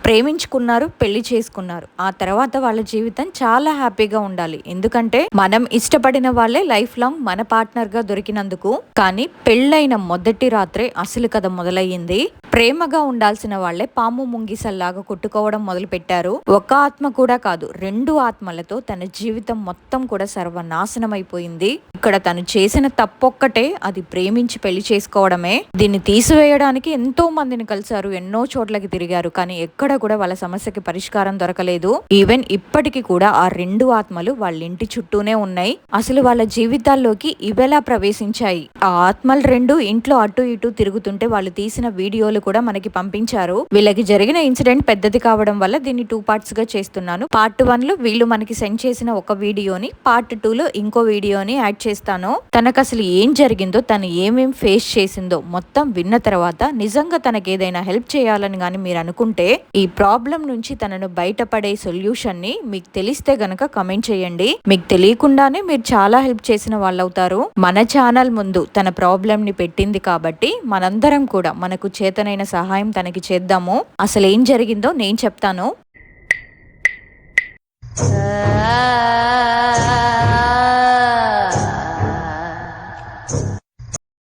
ప్రేమించుకున్నారు, పెళ్లి చేసుకున్నారు. ఆ తర్వాత వాళ్ళ జీవితం చాలా హ్యాపీగా ఉండాలి. ఎందుకంటే మనం ఇష్టపడిన వాళ్ళే లైఫ్ లాంగ్ మన పార్ట్నర్ గా దొరికినందుకు. కానీ పెళ్ళైన మొదటి రాత్రే అసలు కథ మొదలయ్యింది. ప్రేమగా ఉండాల్సిన వాళ్లే పాము ముంగిసల్లాగా కొట్టుకోవడం మొదలు పెట్టారు. ఒక ఆత్మ కూడా కాదు, 2 ఆత్మలతో తన జీవితం మొత్తం కూడా సర్వనాశనం అయిపోయింది. ఇక్కడ తను చేసిన తప్పొక్కటే, అది ప్రేమించి పెళ్లి చేసుకోవడమే. దీన్ని తీసివేయడానికి ఎంతో మందిని కలిశారు, ఎన్నో చోట్లకి తిరిగారు, కానీ ఎక్కడ కూడా వాళ్ళ సమస్యకి పరిష్కారం దొరకలేదు. ఈవెన్ ఇప్పటికీ కూడా ఆ 2 ఆత్మలు వాళ్ళ ఇంటి చుట్టూనే ఉన్నాయి. అసలు వాళ్ళ జీవితాల్లోకి ఇవెలా ప్రవేశించాయి? ఆ ఆత్మలు 2 ఇంట్లో అటు ఇటు తిరుగుతుంటే వాళ్ళు తీసిన వీడియోలు కూడా మనకి పంపించారు. వీళ్ళకి జరిగిన ఇన్సిడెంట్ పెద్దది కావడం వల్ల దీన్ని 2 పార్ట్స్ గా చేస్తున్నాను. పార్ట్ 1 లో వీళ్ళు మనకి సెండ్ చేసిన ఒక వీడియోని, పార్ట్ 2 లో ఇంకో వీడియోని యాడ్ చేస్తాను. తనకు అసలు ఏం జరిగిందో, తను ఏమేం ఫేస్ చేసిందో మొత్తం విన్న తర్వాత నిజంగా తనకి ఏదైనా హెల్ప్ చేయాలని గాని మీరు అనుకుంటే, ఈ ప్రాబ్లం నుంచి తనను బయటపడే సొల్యూషన్ ని మీకు తెలిస్తే గనక కమెంట్ చేయండి. మీకు తెలియకుండానే మీరు చాలా హెల్ప్ చేసిన వాళ్ళు అవుతారు. మన ఛానల్ ముందు తన ప్రాబ్లం ని పెట్టింది కాబట్టి మనందరం కూడా మనకు చేతనైన సహాయం తనకి చేద్దాము. అసలు ఏం జరిగిందో నేను చెప్తాను.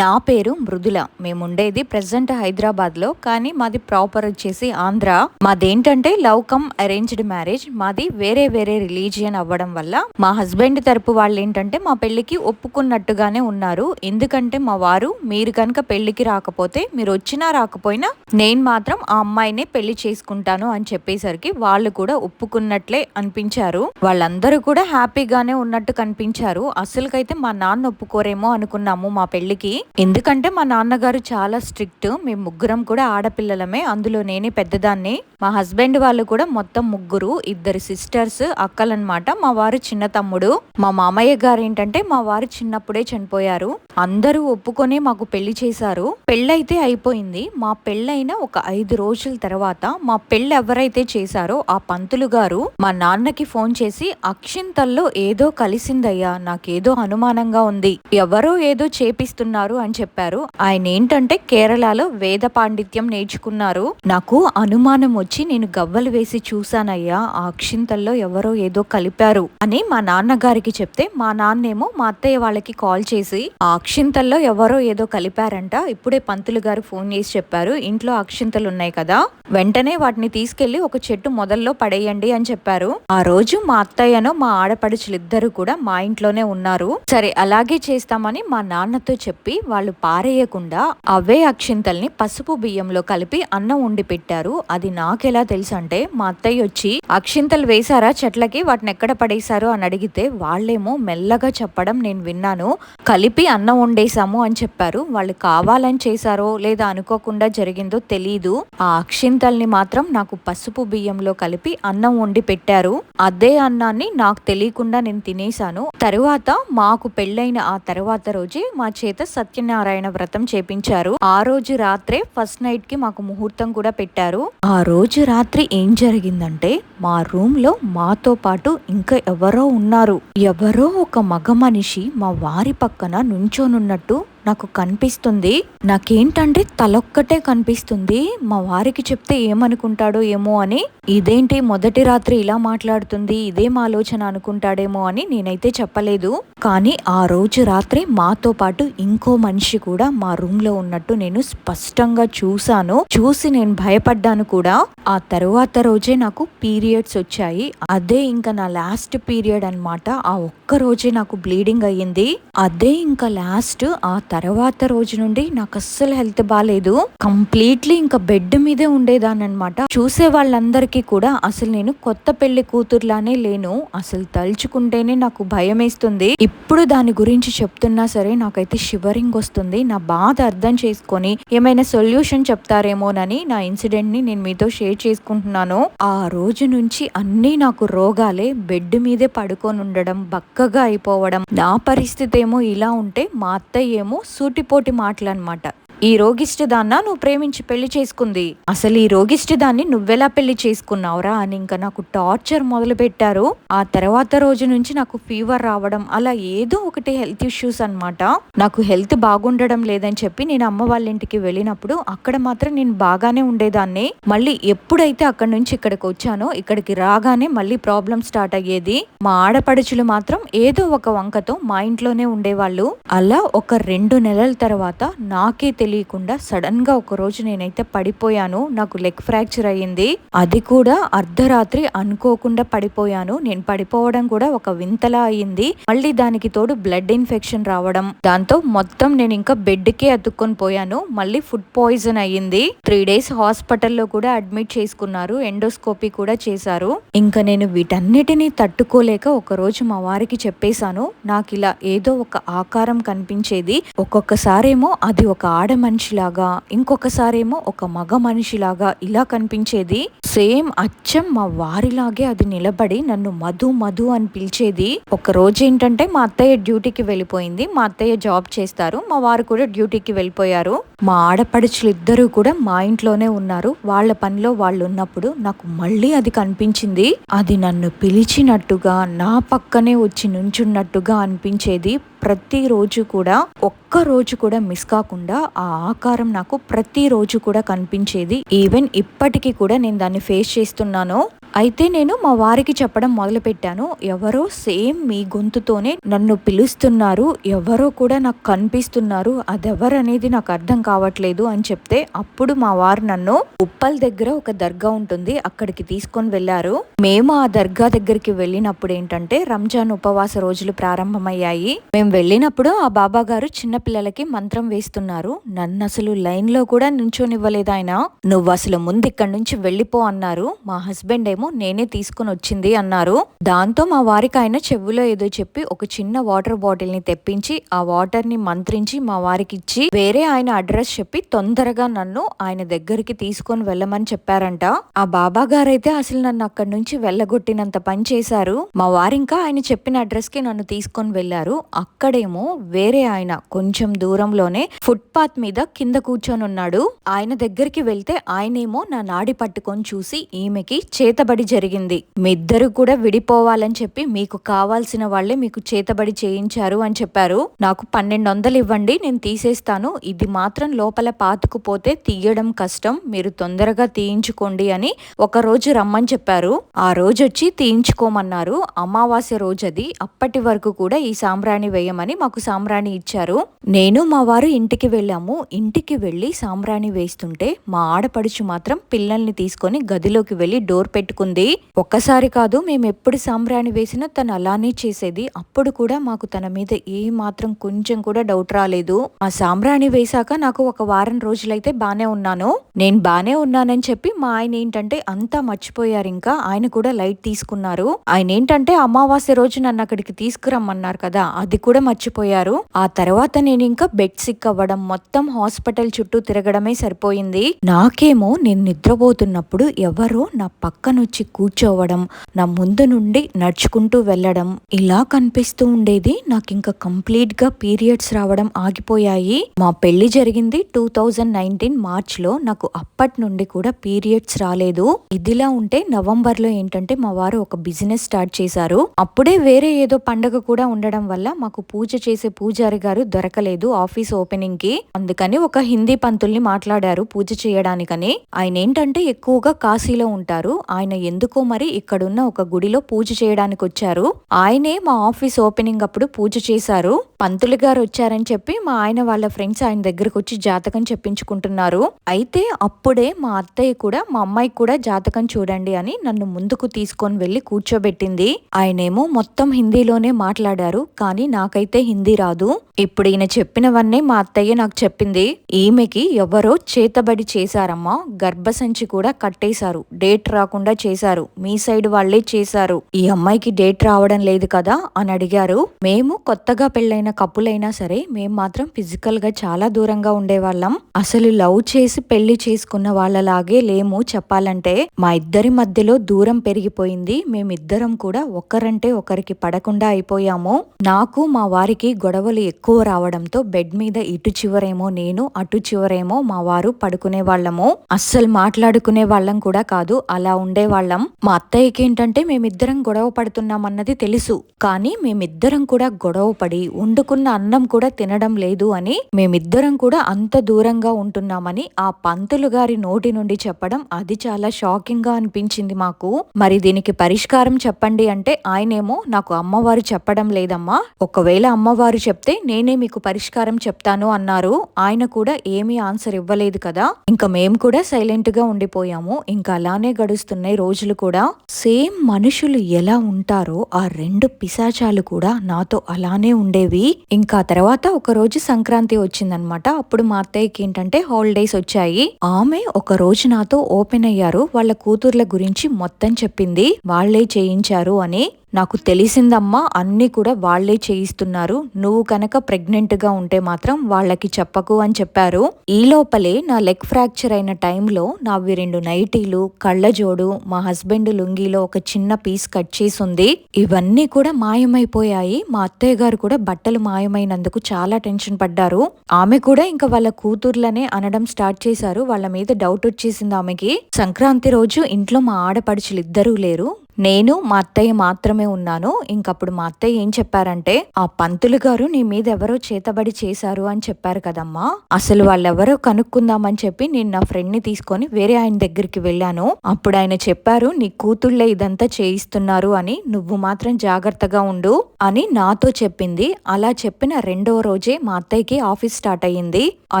నా పేరు మృదుల. మేముండేది ప్రెసెంట్ హైదరాబాద్లో, కానీ మాది ప్రాపర్ వచ్చేసి ఆంధ్ర. మాదేంటంటే లవ్ కమ్ అరేంజ్డ్ మ్యారేజ్. మాది వేరే వేరే రిలీజియన్ అవ్వడం వల్ల మా హస్బెండ్ తరపు వాళ్ళు ఏంటంటే మా పెళ్లికి ఒప్పుకున్నట్టుగానే ఉన్నారు. ఎందుకంటే మా వారు, మీరు కనుక పెళ్లికి రాకపోతే, మీరు వచ్చినా రాకపోయినా నేను మాత్రం ఆ అమ్మాయినే పెళ్లి చేసుకుంటాను అని చెప్పేసరికి వాళ్ళు కూడా ఒప్పుకున్నట్లే అనిపించారు. వాళ్ళందరూ కూడా హ్యాపీగానే ఉన్నట్టు కనిపించారు. అసలుకైతే మా నాన్న ఒప్పుకోరేమో అనుకున్నాము మా పెళ్లికి. ఎందుకంటే మా నాన్నగారు చాలా స్ట్రిక్ట్. మేము ముగ్గురం కూడా ఆడపిల్లలమే, అందులో నేనే పెద్దదాన్ని. మా హస్బెండ్ వాళ్ళు కూడా మొత్తం ముగ్గురు, 2 సిస్టర్స్, అక్కలన్నమాట. మా వారు చిన్న తమ్ముడు. మా మామయ్య గారు ఏంటంటే మా వారు చిన్నప్పుడే చనిపోయారు. అందరూ ఒప్పుకొని మాకు పెళ్లి చేశారు. పెళ్ళైతే అయిపోయింది. మా పెళ్ళైన ఒక 5 రోజుల తర్వాత మా పెళ్ళి ఎవరైతే చేశారో ఆ పంతులు గారు మా నాన్నకి ఫోన్ చేసి, అక్షింతల్లో ఏదో కలిసిందయ్యా, నాకేదో అనుమానంగా ఉంది, ఎవరో ఏదో చేపిస్తున్నారు అని చెప్పారు. ఆయన ఏంటంటే కేరళలో వేద పాండిత్యం నేర్చుకున్నారు. నాకు అనుమానం వచ్చి నేను గవ్వలు వేసి చూసానయ్యా, ఆ అక్షింతల్లో ఎవరో ఏదో కలిపారు అని మా నాన్నగారికి చెప్తే, మా నాన్నేమో మా అత్తయ్య వాళ్ళకి కాల్ చేసి ఆ అక్షింతల్లో ఎవరో ఏదో కలిపారంట, ఇప్పుడే పంతులు గారు ఫోన్ చేసి చెప్పారు, ఇంట్లో అక్షింతలు ఉన్నాయి కదా, వెంటనే వాటిని తీసుకెళ్లి ఒక చెట్టు మొదల్లో పడేయండి అని చెప్పారు. ఆ రోజు మా అత్తయ్యను మా ఆడపడుచులిద్దరూ కూడా మా ఇంట్లోనే ఉన్నారు. సరే అలాగే చేస్తామని మా నాన్నతో చెప్పి వాళ్ళు పారేయకుండా అవే అక్షింతల్ని పసుపు బియ్యంలో కలిపి అన్నం వండి పెట్టారు. అది నాకెలా తెలుసు అంటే, మా అత్తయ్య వచ్చి అక్షింతలు వేశారా చెట్లకి, వాటిని ఎక్కడ పడేశారు అని అడిగితే వాళ్ళేమో మెల్లగా చెప్పడం నేను విన్నాను, కలిపి అన్నం వండేశాము అని చెప్పారు. వాళ్ళు కావాలని చేశారో లేదా అనుకోకుండా జరిగిందో తెలీదు. ఆ అక్షింతల్ని మాత్రం నాకు పసుపు బియ్యంలో కలిపి అన్నం వండి పెట్టారు. అదే అన్నాన్ని నాకు తెలియకుండా నేను తినేశాను. తరువాత మాకు పెళ్ళైన ఆ తర్వాత రోజే మా చేత సత్యనారాయణ వ్రతం చేపించారు. ఆ రోజు రాత్రే ఫస్ట్ నైట్ కి మాకు ముహూర్తం కూడా పెట్టారు. ఆ రోజు రాత్రి ఏం జరిగిందంటే, మా రూమ్ లో మాతో పాటు ఇంకా ఎవరో ఉన్నారు. ఎవరో ఒక మగ మనిషి మా వారి పక్కన నుంచోనున్నట్టు నాకు కనిపిస్తుంది. నాకేంటంటే తలొక్కటే కనిపిస్తుంది. మా వారికి చెప్తే ఏమనుకుంటాడో ఏమో అని, ఇదేంటి మొదటి రాత్రి ఇలా మాట్లాడుతుంది, ఇదేం ఆలోచన అనుకుంటాడేమో అని నేనైతే చెప్పలేదు. కానీ ఆ రోజు రాత్రి మాతో పాటు ఇంకో మనిషి కూడా మా రూమ్ లో ఉన్నట్టు నేను స్పష్టంగా చూసాను. చూసి నేను భయపడ్డాను కూడా. ఆ తరువాత రోజే నాకు పీరియడ్స్ వచ్చాయి. అదే ఇంకా నా లాస్ట్ పీరియడ్ అన్నమాట. ఆ ఒక్క రోజే నాకు బ్లీడింగ్ అయ్యింది. అదే ఇంకా లాస్ట్. ఆ తర్వాత రోజు నుండి నాకు అస్సలు హెల్త్ బాగాలేదు. కంప్లీట్లీ ఇంకా బెడ్ మీదే ఉండేదాన్ని అనమాట. చూసే వాళ్ళందరికీ కూడా అసలు నేను కొత్త పెళ్లి కూతురులానే లేను. అసలు తలుచుకుంటేనే నాకు భయం వేస్తుంది. ఇప్పుడు దాని గురించి చెప్తున్నా సరే నాకైతే షివరింగ్ వస్తుంది. నా బాధ అర్థం చేసుకొని ఏమైనా సొల్యూషన్ చెప్తారేమోనని నా ఇన్సిడెంట్ ని నేను మీతో షేర్ చేసుకుంటున్నాను. ఆ రోజు నుంచి అన్నీ నాకు రోగాలే. బెడ్ మీదే పడుకొని ఉండడం, బక్కగా అయిపోవడం. నా పరిస్థితి ఏమో ఇలా ఉంటే మా అత్తయ్య ఏమో సూటిపోటి మాటలు అనమాట. ఈ రోగిష్టి దాన్న నువ్వు ప్రేమించి పెళ్లి చేసుకుంది, అసలు ఈ రోగిష్టి దాన్ని నువ్వెలా పెళ్లి చేసుకున్నావురా అని ఇంకా నాకు టార్చర్ మొదలు పెట్టారు. ఆ తర్వాత రోజు నుంచి నాకు ఫీవర్ రావడం, అలా ఏదో ఒకటి హెల్త్ ఇష్యూస్ అన్నమాట. నాకు హెల్త్ బాగుండడం లేదని చెప్పి నేను అమ్మ వాళ్ళ ఇంటికి వెళ్ళినప్పుడు అక్కడ మాత్రం నేను బాగానే ఉండేదాన్ని. మళ్ళీ ఎప్పుడైతే అక్కడ నుంచి ఇక్కడికి వచ్చానో ఇక్కడికి రాగానే మళ్ళీ ప్రాబ్లం స్టార్ట్ అయ్యేది. మా ఆడపడుచులు మాత్రం ఏదో ఒక వంకతో మా ఇంట్లోనే ఉండేవాళ్ళు. అలా ఒక 2 నెలల తర్వాత నాకే తెలియకుండా సడన్ గా ఒక రోజు నేనైతే పడిపోయాను. నాకు లెగ్ ఫ్రాక్చర్ అయ్యింది. అది కూడా అర్ధరాత్రి అనుకోకుండా పడిపోయాను. నేను పడిపోవడం కూడా ఒక వింతలా అయ్యింది. మళ్ళీ దానికి తోడు బ్లడ్ ఇన్ఫెక్షన్ రావడం, దాంతో మొత్తం నేను ఇంకా బెడ్ కే అతుక్కొని పోయాను. మళ్ళీ ఫుడ్ పాయిజన్ అయ్యింది. 3 days హాస్పిటల్లో కూడా అడ్మిట్ చేసుకున్నారు. ఎండోస్కోపీ కూడా చేశారు. ఇంకా నేను వీటన్నిటినీ తట్టుకోలేక ఒక రోజు మా వారికి చెప్పేశాను, నాకు ఇలా ఏదో ఒక ఆకారం కనిపించేది. ఒక్కొక్కసారేమో అది ఒక ఆడ మనిషిలాగా, ఇంకొకసారేమో ఒక మగ మనిషిలాగా ఇలా కనిపించేది. సేమ్ అచ్చం మా వారిలాగే అది నిలబడి నన్ను మధు మధు అని పిలిచేది. ఒక రోజు ఏంటంటే మా అత్తయ్య డ్యూటీకి వెళ్ళిపోయింది. మా అత్తయ్య జాబ్ చేస్తారు, మా వారు కూడా డ్యూటీకి వెళ్ళిపోయారు. మా ఆడపడుచులు ఇద్దరు కూడా మా ఇంట్లోనే ఉన్నారు. వాళ్ళ పనిలో వాళ్ళు ఉన్నప్పుడు నాకు మళ్ళీ అది కనిపించింది. అది నన్ను పిలిచినట్టుగా నా పక్కనే వచ్చి నుంచున్నట్టుగా అనిపించేది. ప్రతిరోజు కూడా ఒక్క రోజు కూడా మిస్ కాకుండా ఆ ఆకారం నాకు ప్రతిరోజు కూడా కనిపించేది. ఈవెన్ ఇప్పటికీ కూడా నేను దాన్ని ఫేస్ చేస్తున్నాను. అయితే నేను మా వారికి చెప్పడం మొదలు పెట్టాను, ఎవరో సేమ్ మీ గొంతుతోనే నన్ను పిలుస్తున్నారు, ఎవరో కూడా నాకు కనిపిస్తున్నారు, అదెవరనేది నాకు అర్థం కావట్లేదు అని చెప్తే అప్పుడు మా వారు నన్ను ఉప్పల్ దగ్గర ఒక దర్గా ఉంటుంది అక్కడికి తీసుకొని వెళ్ళారు. మేము ఆ దర్గా దగ్గరికి వెళ్ళినప్పుడు ఏంటంటే రంజాన్ ఉపవాస రోజులు ప్రారంభమయ్యాయి. మేము వెళ్ళినప్పుడు ఆ బాబా గారు చిన్న పిల్లలకి మంత్రం వేస్తున్నారు. నన్ను అసలు లైన్ లో కూడా నుంచోనివ్వలేదు ఆయన. నువ్వు అసలు ముందు ఇక్కడ నుంచి వెళ్ళిపో అన్నారు. మా హస్బెండ్ ఏమో నేనే తీసుకుని వచ్చింది అన్నారు. దాంతో మా వారికి ఆయన చెవులో ఏదో చెప్పి ఒక చిన్న వాటర్ బాటిల్ ని తెప్పించి ఆ వాటర్ ని మంత్రించి మా వారికి ఇచ్చి వేరే ఆయన అడ్రస్ చెప్పి తొందరగా నన్ను ఆయన దగ్గరికి తీసుకొని వెళ్ళమని చెప్పారంట. ఆ బాబా గారైతే అసలు నన్ను అక్కడి నుంచి వెళ్ళగొట్టినంత పని చేశారు. మా వారింకా ఆయన చెప్పిన అడ్రస్ కి నన్ను తీసుకొని వెళ్లారు. అక్కడేమో వేరే ఆయన కొంచెం దూరంలోనే ఫుట్ పాత్ మీద కింద కూర్చొని ఉన్నాడు. ఆయన దగ్గరికి వెళ్తే ఆయనేమో నా నాడి పట్టుకొని చూసి ఈమెకి చేతబడి జరిగింది, మీ ఇద్దరు కూడా విడిపోవాలని చెప్పి మీకు కావాల్సిన వాళ్లే మీకు చేతబడి చేయించారు అని చెప్పారు. నాకు 1200 ఇవ్వండి, నేను తీసేస్తాను, ఇది మాత్రం లోపల పాతుకుపోతే తీయడం కష్టం, మీరు తొందరగా తీయించుకోండి అని ఒక రోజు రమ్మని చెప్పారు. ఆ రోజు వచ్చి తీయించుకోమన్నారు. అమావాస్య రోజు అది. అప్పటి వరకు కూడా ఈ సాంబ్రాణి వేయమని మాకు సాంబ్రాణి ఇచ్చారు. నేను మా వారు ఇంటికి వెళ్ళాము. ఇంటికి వెళ్ళి సాంబ్రాణి వేస్తుంటే మా ఆడపడుచు మాత్రం పిల్లల్ని తీసుకొని గదిలోకి వెళ్ళి డోర్ పెట్టుకుంది. ఒక్కసారి కాదు, మేము ఎప్పుడు సాంబ్రాణి వేసినా తను అలానే చేసేది. అప్పుడు కూడా మాకు తన మీద ఏ మాత్రం కొంచెం కూడా డౌట్ రాలేదు. ఆ సాంబ్రాణి వేశాక నాకు ఒక వారం రోజులైతే బానే ఉన్నాను. నేను బానే ఉన్నానని చెప్పి మా ఆయన ఏంటంటే అంతా మర్చిపోయారు. ఇంకా ఆయన కూడా లైట్ తీసుకున్నారు. ఆయన ఏంటంటే అమావాస్య రోజు నన్ను అక్కడికి తీసుకురమ్మన్నారు కదా, అది కూడా మర్చిపోయారు. ఆ తర్వాత నేను ఇంకా బెడ్ సిక్ అవ్వడం, మొత్తం హాస్పిటల్ చుట్టూ తిరగడమే సరిపోయింది. నాకేమో నేను నిద్రపోతున్నప్పుడు ఎవరో నా పక్కనొచ్చి కూర్చోవడం, నా ముందు నుండి నడుచుకుంటూ వెళ్ళడం ఇలా కనిపిస్తూ ఉండేది. నాకు ఇంకా కంప్లీట్ గా పీరియడ్స్ రావడం ఆగిపోయాయి. మా పెళ్లి జరిగింది 2019 మార్చ్ లో. నాకు అప్పటి నుండి కూడా పీరియడ్స్ రాలేదు. ఇదిలా ఉంటే నవంబర్ లో ఏంటంటే మా వారు ఒక బిజినెస్ స్టార్ట్ చేశారు. అప్పుడే వేరే ఏదో పండగ కూడా ఉండడం వల్ల మాకు పూజ చేసే పూజారి గారు దొరకలేదు ఆఫీస్ ఓపెనింగ్ కి. అందుకని ఒక హిందీ పంతుల్ని మాట్లాడారు పూజ చేయడానికని. ఆయన ఏంటంటే ఎక్కువగా కాశీలో ఉంటారు. ఆయన ఎందుకో మరి ఇక్కడున్న ఒక గుడిలో పూజ చేయడానికి వచ్చారు. ఆయనే మా ఆఫీస్ ఓపెనింగ్ అప్పుడు పూజ చేశారు. పంతులు గారు వచ్చారని చెప్పి మా ఆయన వాళ్ళ ఫ్రెండ్స్ ఆయన దగ్గరకు వచ్చి జాతకం చెప్పించుకుంటున్నారు. అయితే అప్పుడే మా అత్తయ్య కూడా మా అమ్మాయికి కూడా జాతకం చూడండి అని నన్ను ముందుకు తీసుకొని వెళ్లి కూర్చోబెట్టింది. ఆయనేమో మొత్తం హిందీలోనే మాట్లాడారు, కానీ నాకైతే హిందీ రాదు. ఇప్పుడు ఈయన చెప్పినవన్నీ మా అత్తయ్య నాకు చెప్పింది. ఈమెకి ఎవరో చేతబడి చేశారమ్మా, గర్భసంచి కూడా కట్టేశారు, డేట్ రాకుండా చేశారు, మీ సైడ్ వాళ్లే చేశారు, ఈ అమ్మాయికి డేట్ రావడం లేదు కదా అని అడిగారు. మేము కొత్తగా పెళ్ళైన అయిన కపులైనా సరే మేము మాత్రం ఫిజికల్ గా చాలా దూరంగా ఉండేవాళ్ళం. అసలు లవ్ చేసి పెళ్లి చేసుకున్న వాళ్ళలాగే లేము చెప్పాలంటే. మా ఇద్దరి మధ్యలో దూరం పెరిగిపోయింది. మేమిద్దరం కూడా ఒకరంటే ఒకరికి పడకుండా అయిపోయాము. నాకు మా వారికి గొడవలు ఎక్కువ రావడంతో బెడ్ మీద ఇటు చివరేమో నేను, అటు చివరేమో మా వారు పడుకునే వాళ్ళము. అస్సలు మాట్లాడుకునే వాళ్ళం కూడా కాదు, అలా ఉండేవాళ్ళం. మా అత్తయ్యకి ఏంటంటే మేమిద్దరం గొడవ పడుతున్నామన్నది తెలుసు, కానీ మేమిద్దరం కూడా గొడవ పడి వండుకున్న అన్నం కూడా తినడం లేదు అని, మేమిద్దరం కూడా అంత దూరంగా ఉంటున్నామని ఆ పంతులు గారి నోటి నుండి చెప్పడం అది చాలా షాకింగ్ గా అనిపించింది మాకు. మరి దీనికి పరిష్కారం చెప్పండి అంటే ఆయనేమో నాకు అమ్మవారు చెప్పడం లేదమ్మా, ఒకవేళ అమ్మవారు చెప్తే నేనే మీకు పరిష్కారం చెప్తాను అన్నారు. ఆయన కూడా ఏమీ ఆన్సర్ ఇవ్వలేదు కదా. ఇంకా మేము కూడా సైలెంట్ గా ఉండిపోయాము. ఇంకా అలానే గడుస్తున్నాయి రోజులు కూడా. సేమ్ మనుషులు ఎలా ఉంటారో ఆ రెండు పిశాచాలు కూడా నాతో అలానే ఉండేవి. ఇంకా తర్వాత ఒక రోజు సంక్రాంతి వచ్చిందనమాట. అప్పుడు మా అత్తయ్యకి ఏంటంటే హాలిడేస్ వచ్చాయి. ఆమె ఒక రోజు నాతో ఓపెన్ అయ్యారు. వాళ్ళ కూతుర్ల గురించి మొత్తం చెప్పింది, వాళ్లే చేయించారు అని. నాకు తెలిసిందమ్మా, అన్ని కూడా వాళ్లే చేయిస్తున్నారు, నువ్వు కనుక ప్రెగ్నెంట్ గా ఉంటే మాత్రం వాళ్ళకి చెప్పకు అని చెప్పారు. ఈ లోపలే నా లెగ్ ఫ్రాక్చర్ అయిన టైంలో నావి 2 నైటీలు, కళ్ళజోడు, మా హస్బెండ్ లుంగిలో ఒక చిన్న పీస్ కట్ చేసి ఉంది. ఇవన్నీ కూడా మాయమైపోయాయి. మా అత్తయ్య గారు కూడా బట్టలు మాయమైనందుకు చాలా టెన్షన్ పడ్డారు. ఆమె కూడా ఇంకా వాళ్ళ కూతుర్లనే అనడం స్టార్ట్ చేశారు. వాళ్ళ మీద డౌట్ వచ్చేసింది ఆమెకి. సంక్రాంతి రోజు ఇంట్లో మా ఆడపడుచులు ఇద్దరూ లేరు, నేను మా అత్తయ్య మాత్రమే ఉన్నాను. ఇంకప్పుడు మా అత్తయ్య ఏం చెప్పారంటే, ఆ పంతులు గారు నీ మీద ఎవరో చేతబడి చేశారు అని చెప్పారు కదమ్మా, అసలు వాళ్ళెవరో కనుక్కుందామని చెప్పి నేను నా ఫ్రెండ్ ని తీసుకొని వేరే ఆయన దగ్గరికి వెళ్ళాను. అప్పుడు ఆయన చెప్పారు, నీ కూతుళ్లే ఇదంతా చేయిస్తున్నారు అని, నువ్వు మాత్రం జాగ్రత్తగా ఉండు అని నాతో చెప్పింది. అలా చెప్పిన 2వ రోజే మా అత్తయ్యకి ఆఫీస్ స్టార్ట్ అయ్యింది. ఆ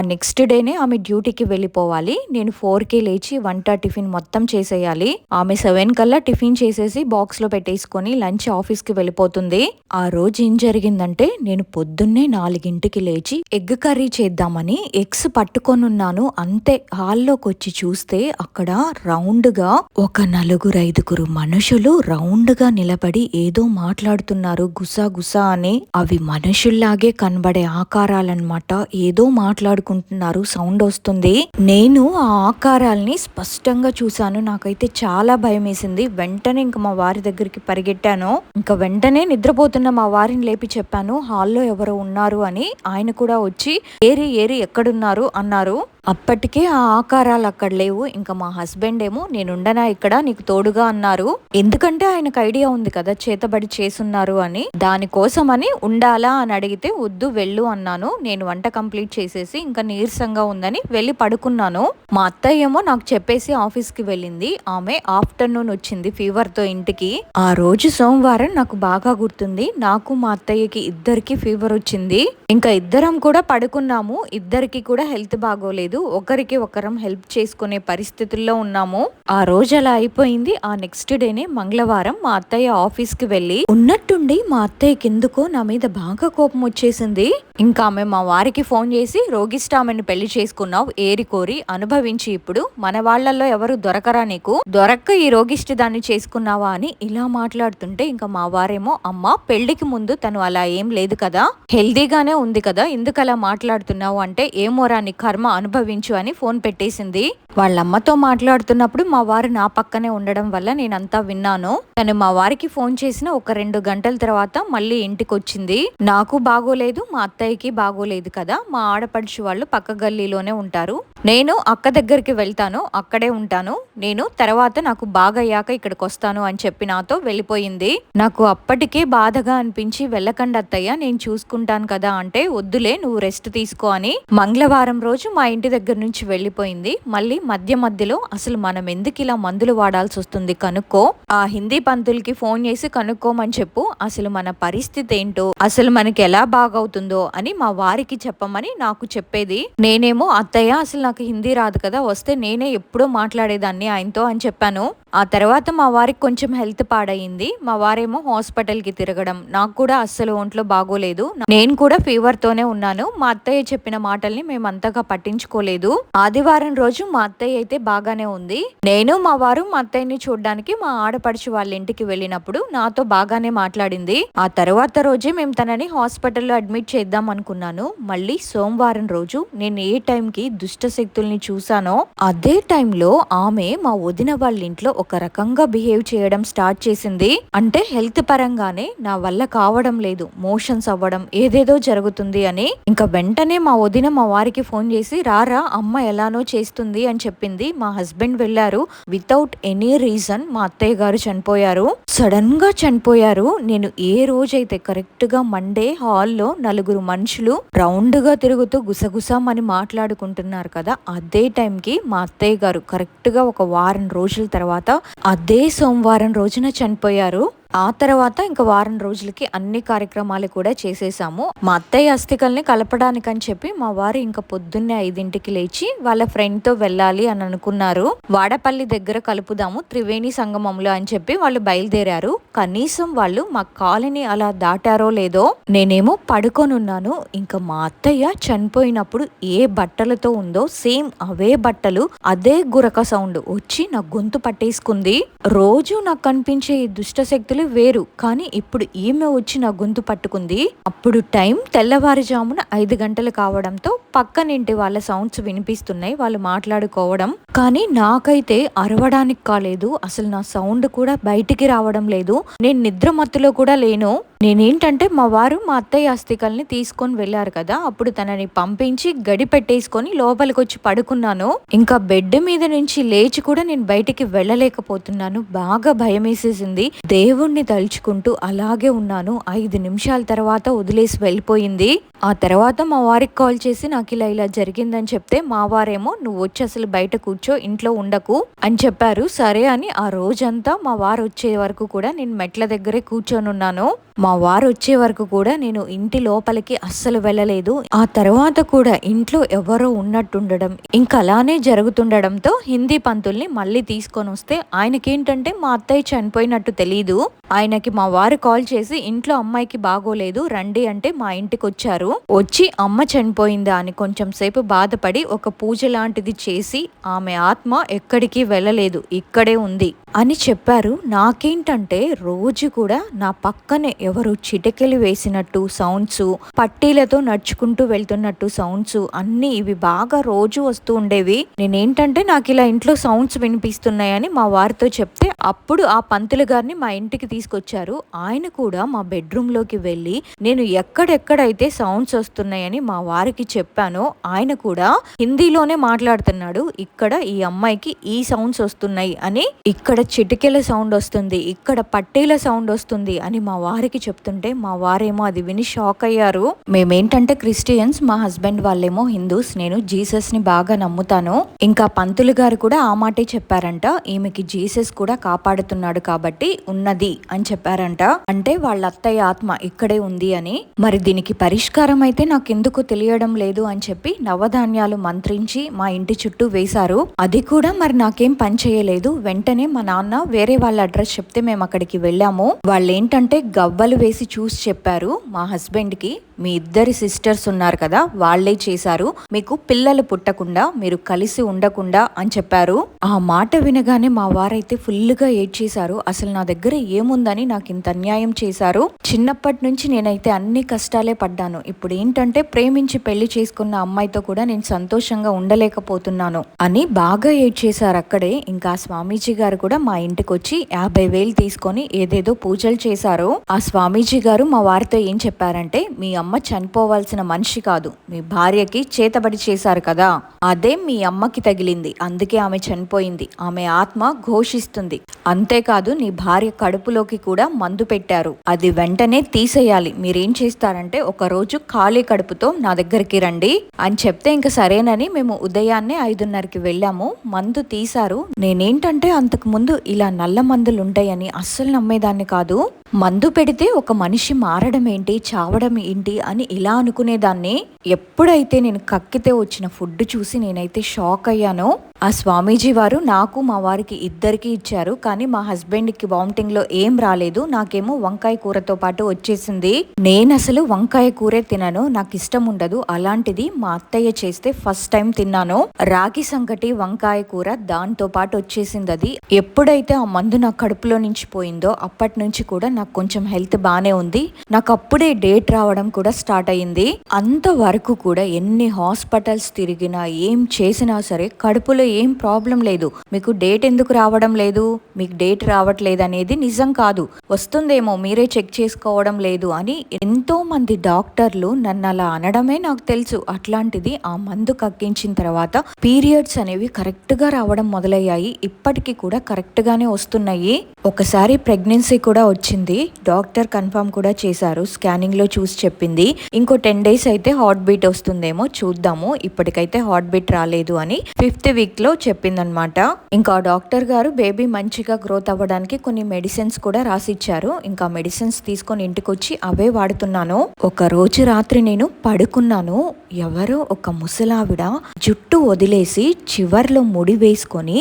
నెక్స్ట్ డేనే ఆమె డ్యూటీకి వెళ్ళిపోవాలి. నేను 4కి లేచి వంట టిఫిన్ మొత్తం చేసేయాలి. ఆమె 7 కల్లా టిఫిన్ చేసేసి బాక్స్ లో పెట్టేసుకొని లంచ్ ఆఫీస్ కి వెళ్ళిపోతుంది. ఆ రోజు ఏం జరిగిందంటే, నేను పొద్దున్నే 4కి లేచి ఎగ్ కర్రీ చేద్దామని ఎగ్స్ పట్టుకొనున్నాను. అంతే, హాల్లోకి వచ్చి చూస్తే అక్కడ రౌండ్ గా ఒక 4-5 మనుషులు రౌండ్ గా నిలబడి ఏదో మాట్లాడుతున్నారు, గుసా గుసా అని. అవి మనుషుల్లాగే కనబడే ఆకారాలన్నమాట. ఏదో మాట్లాడుకుంటున్నారు, సౌండ్ వస్తుంది. నేను ఆ ఆకారాల్ని స్పష్టంగా చూశాను. నాకైతే చాలా భయం వేసింది. వెంటనే ఇంకా మా వారి దగ్గరికి పరిగెట్టాను. ఇంకా వెంటనే నిద్రపోతున్న మా వారిని లేపి చెప్పాను, హాల్లో ఎవరో ఉన్నారు అని. ఆయన కూడా వచ్చి ఏరి ఏరి ఎక్కడున్నారు అన్నారు. అప్పటికే ఆ ఆకారాలు అక్కడ లేవు. ఇంకా మా హస్బెండ్ ఏమో నేనుండనా ఇక్కడ నీకు తోడుగా అన్నారు. ఎందుకంటే ఆయనకు ఐడియా ఉంది కదా చేతబడి చేసున్నారు అని. దానికోసమని ఉండాలా అని అడిగితే వద్దు వెళ్ళు అన్నాను. నేను వంట కంప్లీట్ చేసేసి ఇంకా నీరసంగా ఉందని వెళ్ళి పడుకున్నాను. మా అత్తయ్య ఏమో నాకు చెప్పేసి ఆఫీస్ కి వెళ్ళింది. ఆమె ఆఫ్టర్నూన్ వచ్చింది ఫీవర్ తో ఇంటికి. ఆ రోజు సోమవారం నాకు బాగా గుర్తుంది. నాకు మా అత్తయ్యకి ఇద్దరికి ఫీవర్ వచ్చింది. ఇంకా ఇద్దరం కూడా పడుకున్నాము. ఇద్దరికి కూడా హెల్త్ బాగోలేదు. ఒకరికి ఒకరం హెల్ప్ చేసుకునే పరిస్థితుల్లో ఉన్నాము. ఆ రోజు అలా అయిపోయింది. ఆ నెక్స్ట్ డేనే మంగళవారం మా అత్తయ్య ఆఫీస్ కి వెళ్ళి ఉన్నట్టుండి మా అత్తయ్యకి ఎందుకో నా మీద బాగా కోపం వచ్చేసింది. ఇంకా ఆమె మా వారికి ఫోన్ చేసి, రోగిష్ట ఆమెను పెళ్లి చేసుకున్నావు, ఏరి కోరి అనుభవించి ఇప్పుడు మన వాళ్లలో ఎవరు దొరకరా నీకు, దొరక్క ఈ రోగిష్టి దాన్ని చేసుకున్నావా అని ఇలా మాట్లాడుతుంటే ఇంకా మా వారేమో, అమ్మ పెళ్లికి ముందు తను అలా ఏం లేదు కదా, హెల్దీగానే ఉంది కదా, ఎందుకు అలా మాట్లాడుతున్నావు అంటే, ఏమోరా నీ కర్మ అనుభవించు అని ఫోన్ పెట్టేసింది. వాళ్ళమ్మతో మాట్లాడుతున్నప్పుడు మా వారు నా పక్కనే ఉండడం వల్ల నేనంతా విన్నాను. తను మా వారికి ఫోన్ చేసిన ఒక 2 గంటల తర్వాత మళ్ళీ ఇంటికి వచ్చింది. నాకు బాగోలేదు, మా అత్తయ్యకి బాగోలేదు కదా. మా ఆడపడుచు వాళ్ళు పక్క గల్లీలోనే ఉంటారు. నేను అక్క దగ్గరికి వెళ్తాను, అక్కడే ఉంటాను. నేను తర్వాత నాకు బాగయ్యాక ఇక్కడికి వస్తాను అని చెప్పి నాతో వెళ్ళిపోయింది. నాకు అప్పటికే బాధగా అనిపించి, వెళ్ళకండి అత్తయ్య నేను చూసుకుంటాను కదా అంటే, వద్దులే నువ్వు రెస్ట్ తీసుకో అని మంగళవారం రోజు మా ఇంటి దగ్గర నుంచి వెళ్ళిపోయింది. మళ్ళీ మధ్యలో అసలు మనం ఎందుకు ఇలా మందులు వాడాల్సి వస్తుంది కనుక్కో, ఆ హిందీ పంతులకి ఫోన్ చేసి కనుక్కోమని చెప్పు, అసలు మన పరిస్థితి ఏంటో, అసలు మనకి ఎలా బాగవుతుందో అని మా వారికి చెప్పమని నాకు చెప్పేది. నేనేమో, అత్తయ్య అసలు నాకు హిందీ రాదు కదా, వస్తే నేనే ఎప్పుడో మాట్లాడేదాన్ని ఆయనతో అని చెప్పాను. ఆ తర్వాత మా వారికి కొంచెం హెల్త్ పాడయింది. మా వారేమో హాస్పిటల్కి తిరగడం, నాకు కూడా అస్సలు ఒంట్లో బాగోలేదు. నేను కూడా ఫీవర్ తోనే ఉన్నాను. మా అత్తయ్య చెప్పిన మాటల్ని మేము అంతగా పట్టించుకోలేదు. ఆదివారం రోజు మా అత్తయ్య అయితే బాగానే ఉంది. నేను మా వారు మా అత్తయ్యని చూడడానికి మా ఆడపడుచు వాళ్ళ ఇంటికి వెళ్ళినప్పుడు నాతో బాగానే మాట్లాడింది. ఆ తర్వాత రోజే మేము తనని హాస్పిటల్లో అడ్మిట్ చేద్దాం అనుకున్నాను. మళ్ళీ సోమవారం రోజు నేను ఏ టైంకి దుష్ట శక్తుల్ని చూసానో అదే టైంలో ఆమె మా వదిన వాళ్ళ ఇంట్లో ఒక రకంగా బిహేవ్ చేయడం స్టార్ట్ చేసింది. అంటే హెల్త్ పరంగానే నా వల్ల కావడం లేదు, మోషన్స్ అవ్వడం, ఏదేదో జరుగుతుంది అని. ఇంకా వెంటనే మా వదిన మా వారికి ఫోన్ చేసి రారా అమ్మ ఎలానో చేస్తుంది అని చెప్పింది. మా హస్బెండ్ వెళ్లారు. వితౌట్ ఎనీ రీజన్ మా అత్తయ్య గారు చనిపోయారు. సడన్ గా చనిపోయారు. నేను ఏ రోజైతే కరెక్ట్ గా మండే హాల్లో నలుగురు మనుషులు రౌండ్ గా తిరుగుతూ గుసగుసమని మాట్లాడుకుంటున్నారు కదా, అదే టైంకి మా అత్తయ్య గారు కరెక్ట్ గా ఒక వారం రోజుల తర్వాత అదే సోమవారం రోజున చనిపోయారు. ఆ తర్వాత ఇంకా వారం రోజులకి అన్ని కార్యక్రమాలు కూడా చేసేసాము. మా అత్తయ్య అస్థికల్ని కలపడానికని చెప్పి మా వారు ఇంకా పొద్దున్నే 5ంటికి లేచి వాళ్ళ ఫ్రెండ్ తో వెళ్ళాలి అని అనుకున్నారు. వాడపల్లి దగ్గర కలుపుదాము త్రివేణి సంగమంలో అని చెప్పి వాళ్ళు బయలుదేరారు. కనీసం వాళ్ళు మా కాలనీ అలా దాటారో లేదో నేనేమో పడుకొనున్నాను. ఇంకా మా అత్తయ్య చనిపోయినప్పుడు ఏ బట్టలతో ఉందో సేమ్ అవే బట్టలు, అదే గురక సౌండ్ వచ్చి నా గొంతు పట్టేసుకుంది. రోజు నాకు కనిపించే ఈ దుష్ట శక్తులు వేరు, కానీ ఇప్పుడు ఈమె వచ్చి నా గొంతు పట్టుకుంది. అప్పుడు టైం తెల్లవారుజామున 5 గంటలు కావడంతో పక్కనింటి వాళ్ళ సౌండ్స్ వినిపిస్తున్నాయి, వాళ్ళు మాట్లాడుకోవడం. కానీ నాకైతే అరవడానికి కాలేదు, అసలు నా సౌండ్ కూడా బయటికి రావడం లేదు. నేను నిద్ర మత్తులో కూడా లేను. నేనేంటంటే మా వారు మా అత్తయ్య అస్థికల్ని తీసుకొని వెళ్ళారు కదా, అప్పుడు తనని పంపించి గడి పెట్టేసుకొని లోపలికి వచ్చి పడుకున్నాను. ఇంకా బెడ్ మీద నుంచి లేచి కూడా నేను బయటికి వెళ్ళలేకపోతున్నాను. బాగా భయం వేసేసింది. దేవుణ్ణి తలుచుకుంటూ అలాగే ఉన్నాను. 5 నిమిషాల తర్వాత వదిలేసి వెళ్ళిపోయింది. ఆ తర్వాత మా వారికి కాల్ చేసి నాకు ఇలా జరిగిందని చెప్తే మా వారేమో నువ్వు వచ్చి అసలు బయట కూర్చో, ఇంట్లో ఉండకు అని చెప్పారు. సరే అని ఆ రోజంతా మా వారు వచ్చే వరకు కూడా నేను మెట్ల దగ్గరే కూర్చొని ఉన్నాను. మా వారు వచ్చే వరకు కూడా నేను ఇంటి లోపలికి అస్సలు వెళ్ళలేదు. ఆ తర్వాత కూడా ఇంట్లో ఎవరో ఉన్నట్టుండడం, ఇంకా అలానే జరుగుతుండడంతో హిందీ పంతుల్ని మళ్ళీ తీసుకొని వస్తే ఆయనకేంటంటే మా అత్తయ్య చనిపోయినట్టు తెలీదు. ఆయనకి మా వారు కాల్ చేసి ఇంట్లో అమ్మాయికి బాగోలేదు రండి అంటే మా ఇంటికి వచ్చారు. వచ్చి అమ్మ చనిపోయిందా అని కొంచెం సేపు బాధపడి ఒక పూజ లాంటిది చేసి ఆమె ఆత్మ ఎక్కడికి వెళ్ళలేదు, ఇక్కడే ఉంది అని చెప్పారు. నాకేంటంటే రోజు కూడా నా పక్కనే ఎవరు చిటికెలు వేసినట్టు సౌండ్స్, పట్టీలతో నడుచుకుంటూ వెళ్తున్నట్టు సౌండ్స్, అన్ని ఇవి బాగా రోజు వస్తూ ఉండేవి. నేనేంటంటే నాకు ఇలా ఇంట్లో సౌండ్స్ వినిపిస్తున్నాయని మా వారితో చెప్తే అప్పుడు ఆ పంతులు గారిని మా ఇంటికి తీసుకొచ్చారు. ఆయన కూడా మా బెడ్రూమ్ లోకి వెళ్ళి నేను ఎక్కడెక్కడైతే సౌండ్స్ వస్తున్నాయని మా వారికి చెప్పానో ఆయన కూడా హిందీలోనే మాట్లాడుతున్నాడు. ఇక్కడ ఈ అమ్మాయికి ఈ సౌండ్స్ వస్తున్నాయి అని, ఇక్కడ చిటికెల సౌండ్ వస్తుంది, ఇక్కడ పట్టీల సౌండ్ వస్తుంది అని మా వారికి చెప్తుంటే మా వారేమో అది విని షాక్ అయ్యారు. మేమేంటంటే క్రిస్టియన్స్, మా హస్బెండ్ వాళ్ళేమో హిందూస్. నేను జీసస్ ని బాగా నమ్ముతాను. ఇంకా పంతులు గారు కూడా ఆ మాటే చెప్పారంట, ఈమెకి జీసస్ కూడా కాపాడుతున్నాడు కాబట్టి ఉన్నది అని చెప్పారంట. అంటే వాళ్ళ అత్తయ్య ఆత్మ ఇక్కడే ఉంది అని. మరి దీనికి పరిష్కారం అయితే నాకెందుకు తెలియడం లేదు అని చెప్పి నవధాన్యాలు మంత్రించి మా ఇంటి చుట్టూ వేశారు. అది కూడా మరి నాకేం పని చేయలేదు. వెంటనే మా నాన్న వేరే వాళ్ళ అడ్రస్ చెప్తే మేము అక్కడికి వెళ్ళాము. వాళ్ళు ఏంటంటే గవ్వలు వేసి చూసి చెప్పారు మా హస్బెండ్ కి, మీ ఇద్దరి సిస్టర్స్ ఉన్నారు కదా వాళ్లే చేశారు, మీకు పిల్లలు పుట్టకుండా మీరు కలిసి ఉండకుండా అని చెప్పారు. ఆ మాట వినగానే మా వారైతే ఫుల్ గా ఏడ్చేశారు. అసలు నా దగ్గర ఏముందని నాకు ఇంత అన్యాయం చేశారు. చిన్నప్పటి నుంచి నేనైతే అన్ని కష్టాలే పడ్డాను. ఇప్పుడు ఏంటంటే ప్రేమించి పెళ్లి చేసుకున్న అమ్మాయితో కూడా నేను సంతోషంగా ఉండలేకపోతున్నాను అని బాగా ఏడ్చేశారు అక్కడే. ఇంకా స్వామీజీ గారు కూడా మా ఇంటికి వచ్చి 50,000 తీసుకొని ఏదేదో పూజలు చేశారు. ఆ స్వామీజీ గారు మా వారితో ఏం చెప్పారంటే, మీ అమ్మ చనిపోవాల్సిన మనిషి కాదు, మీ భార్యకి చేతబడి చేశారు కదా, అదే మీ అమ్మకి తగిలింది, అందుకే ఆమె చనిపోయింది, ఆమె ఆత్మ ఘోషిస్తుంది. అంతేకాదు నీ భార్య కడుపులోకి కూడా మందు పెట్టారు, అది వెంటనే తీసేయాలి. మీరేం చేస్తారంటే ఒక రోజు ఖాళీ కడుపుతో నా దగ్గరికి రండి అని చెప్తే ఇంకా సరేనని మేము ఉదయాన్నే 5:30కి వెళ్ళాము. మందు తీశారు. నేనేంటంటే అంతకు ముందు ఇలా నల్ల మందులు ఉంటాయని అస్సలు నమ్మేదాన్ని కాదు. మందు పెడితే ఒక మనిషి మారడం ఏంటి, చావడం ఏంటి అని ఇలా అనుకునేదాన్ని. ఎప్పుడైతే నేను కక్కితే వచ్చిన ఫుడ్ చూసి నేనైతే షాక్ అయ్యానో, ఆ స్వామీజీ వారు నాకు మా వారికి ఇద్దరికి ఇచ్చారు. కానీ మా హస్బెండ్ కి వామిటింగ్ లో ఏం రాలేదు, నాకేమో వంకాయ కూరతో పాటు వచ్చేసింది. నేను అసలు వంకాయ కూరే తినను, నాకు ఇష్టం ఉండదు. అలాంటిది మా అత్తయ్య చేస్తే ఫస్ట్ టైం తిన్నాను. రాగి సంకటి వంకాయ కూర దాంతో పాటు వచ్చేసింది. అది ఎప్పుడైతే ఆ మందు నా కడుపులో నుంచి పోయిందో అప్పటి నుంచి కూడా నాకు కొంచెం హెల్త్ బానే ఉంది. నాకు అప్పుడే డేట్ రావడం కూడా స్టార్ట్ అయ్యింది. అంతవరకు కూడా ఎన్ని హాస్పిటల్స్ తిరిగినా ఏం చేసినా సరే కడుపులో ఏం ప్రాబ్లం లేదు. మీకు డేట్ ఎందుకు రావడం లేదు, మీకు డేట్ రావట్లేదు అనేది నిజం కాదు, వస్తుందేమో మీరే చెక్ చేసుకోవడం లేదు అని ఎంతో మంది డాక్టర్లు నన్ను అలా అనడమే నాకు తెలుసు. అట్లాంటిది ఆ మందు కక్కించిన తర్వాత పీరియడ్స్ అనేవి కరెక్ట్ గా రావడం మొదలయ్యాయి. ఇప్పటికీ కూడా కరెక్ట్ గానే వస్తున్నాయి. ఒకసారి ప్రెగ్నెన్సీ కూడా వచ్చింది, డాక్టర్ కన్ఫర్మ్ కూడా చేశారు, స్కానింగ్ లో చూసి చెప్పింది ఇంకో 10 days అయితే హార్ట్ బీట్ వస్తుందేమో చూద్దాము, ఇప్పటికైతే హార్ట్ బీట్ రాలేదు అని 5th week లో చెప్పిందనమాట. ఇంకా డాక్టర్ గారు బేబీ మంచిగా గ్రోత్ అవ్వడానికి కొన్ని మెడిసిన్స్ కూడా రాసిచ్చారు. ఇంకా మెడిసిన్స్ తీసుకొని ఇంటికి వచ్చి అవే వాడుతున్నాను. ఒక రోజు రాత్రి నేను పడుకున్నాను, ఎవరో ఒక ముసలావిడ జుట్టు వదిలేసి చివర్లో ముడి వేసుకొని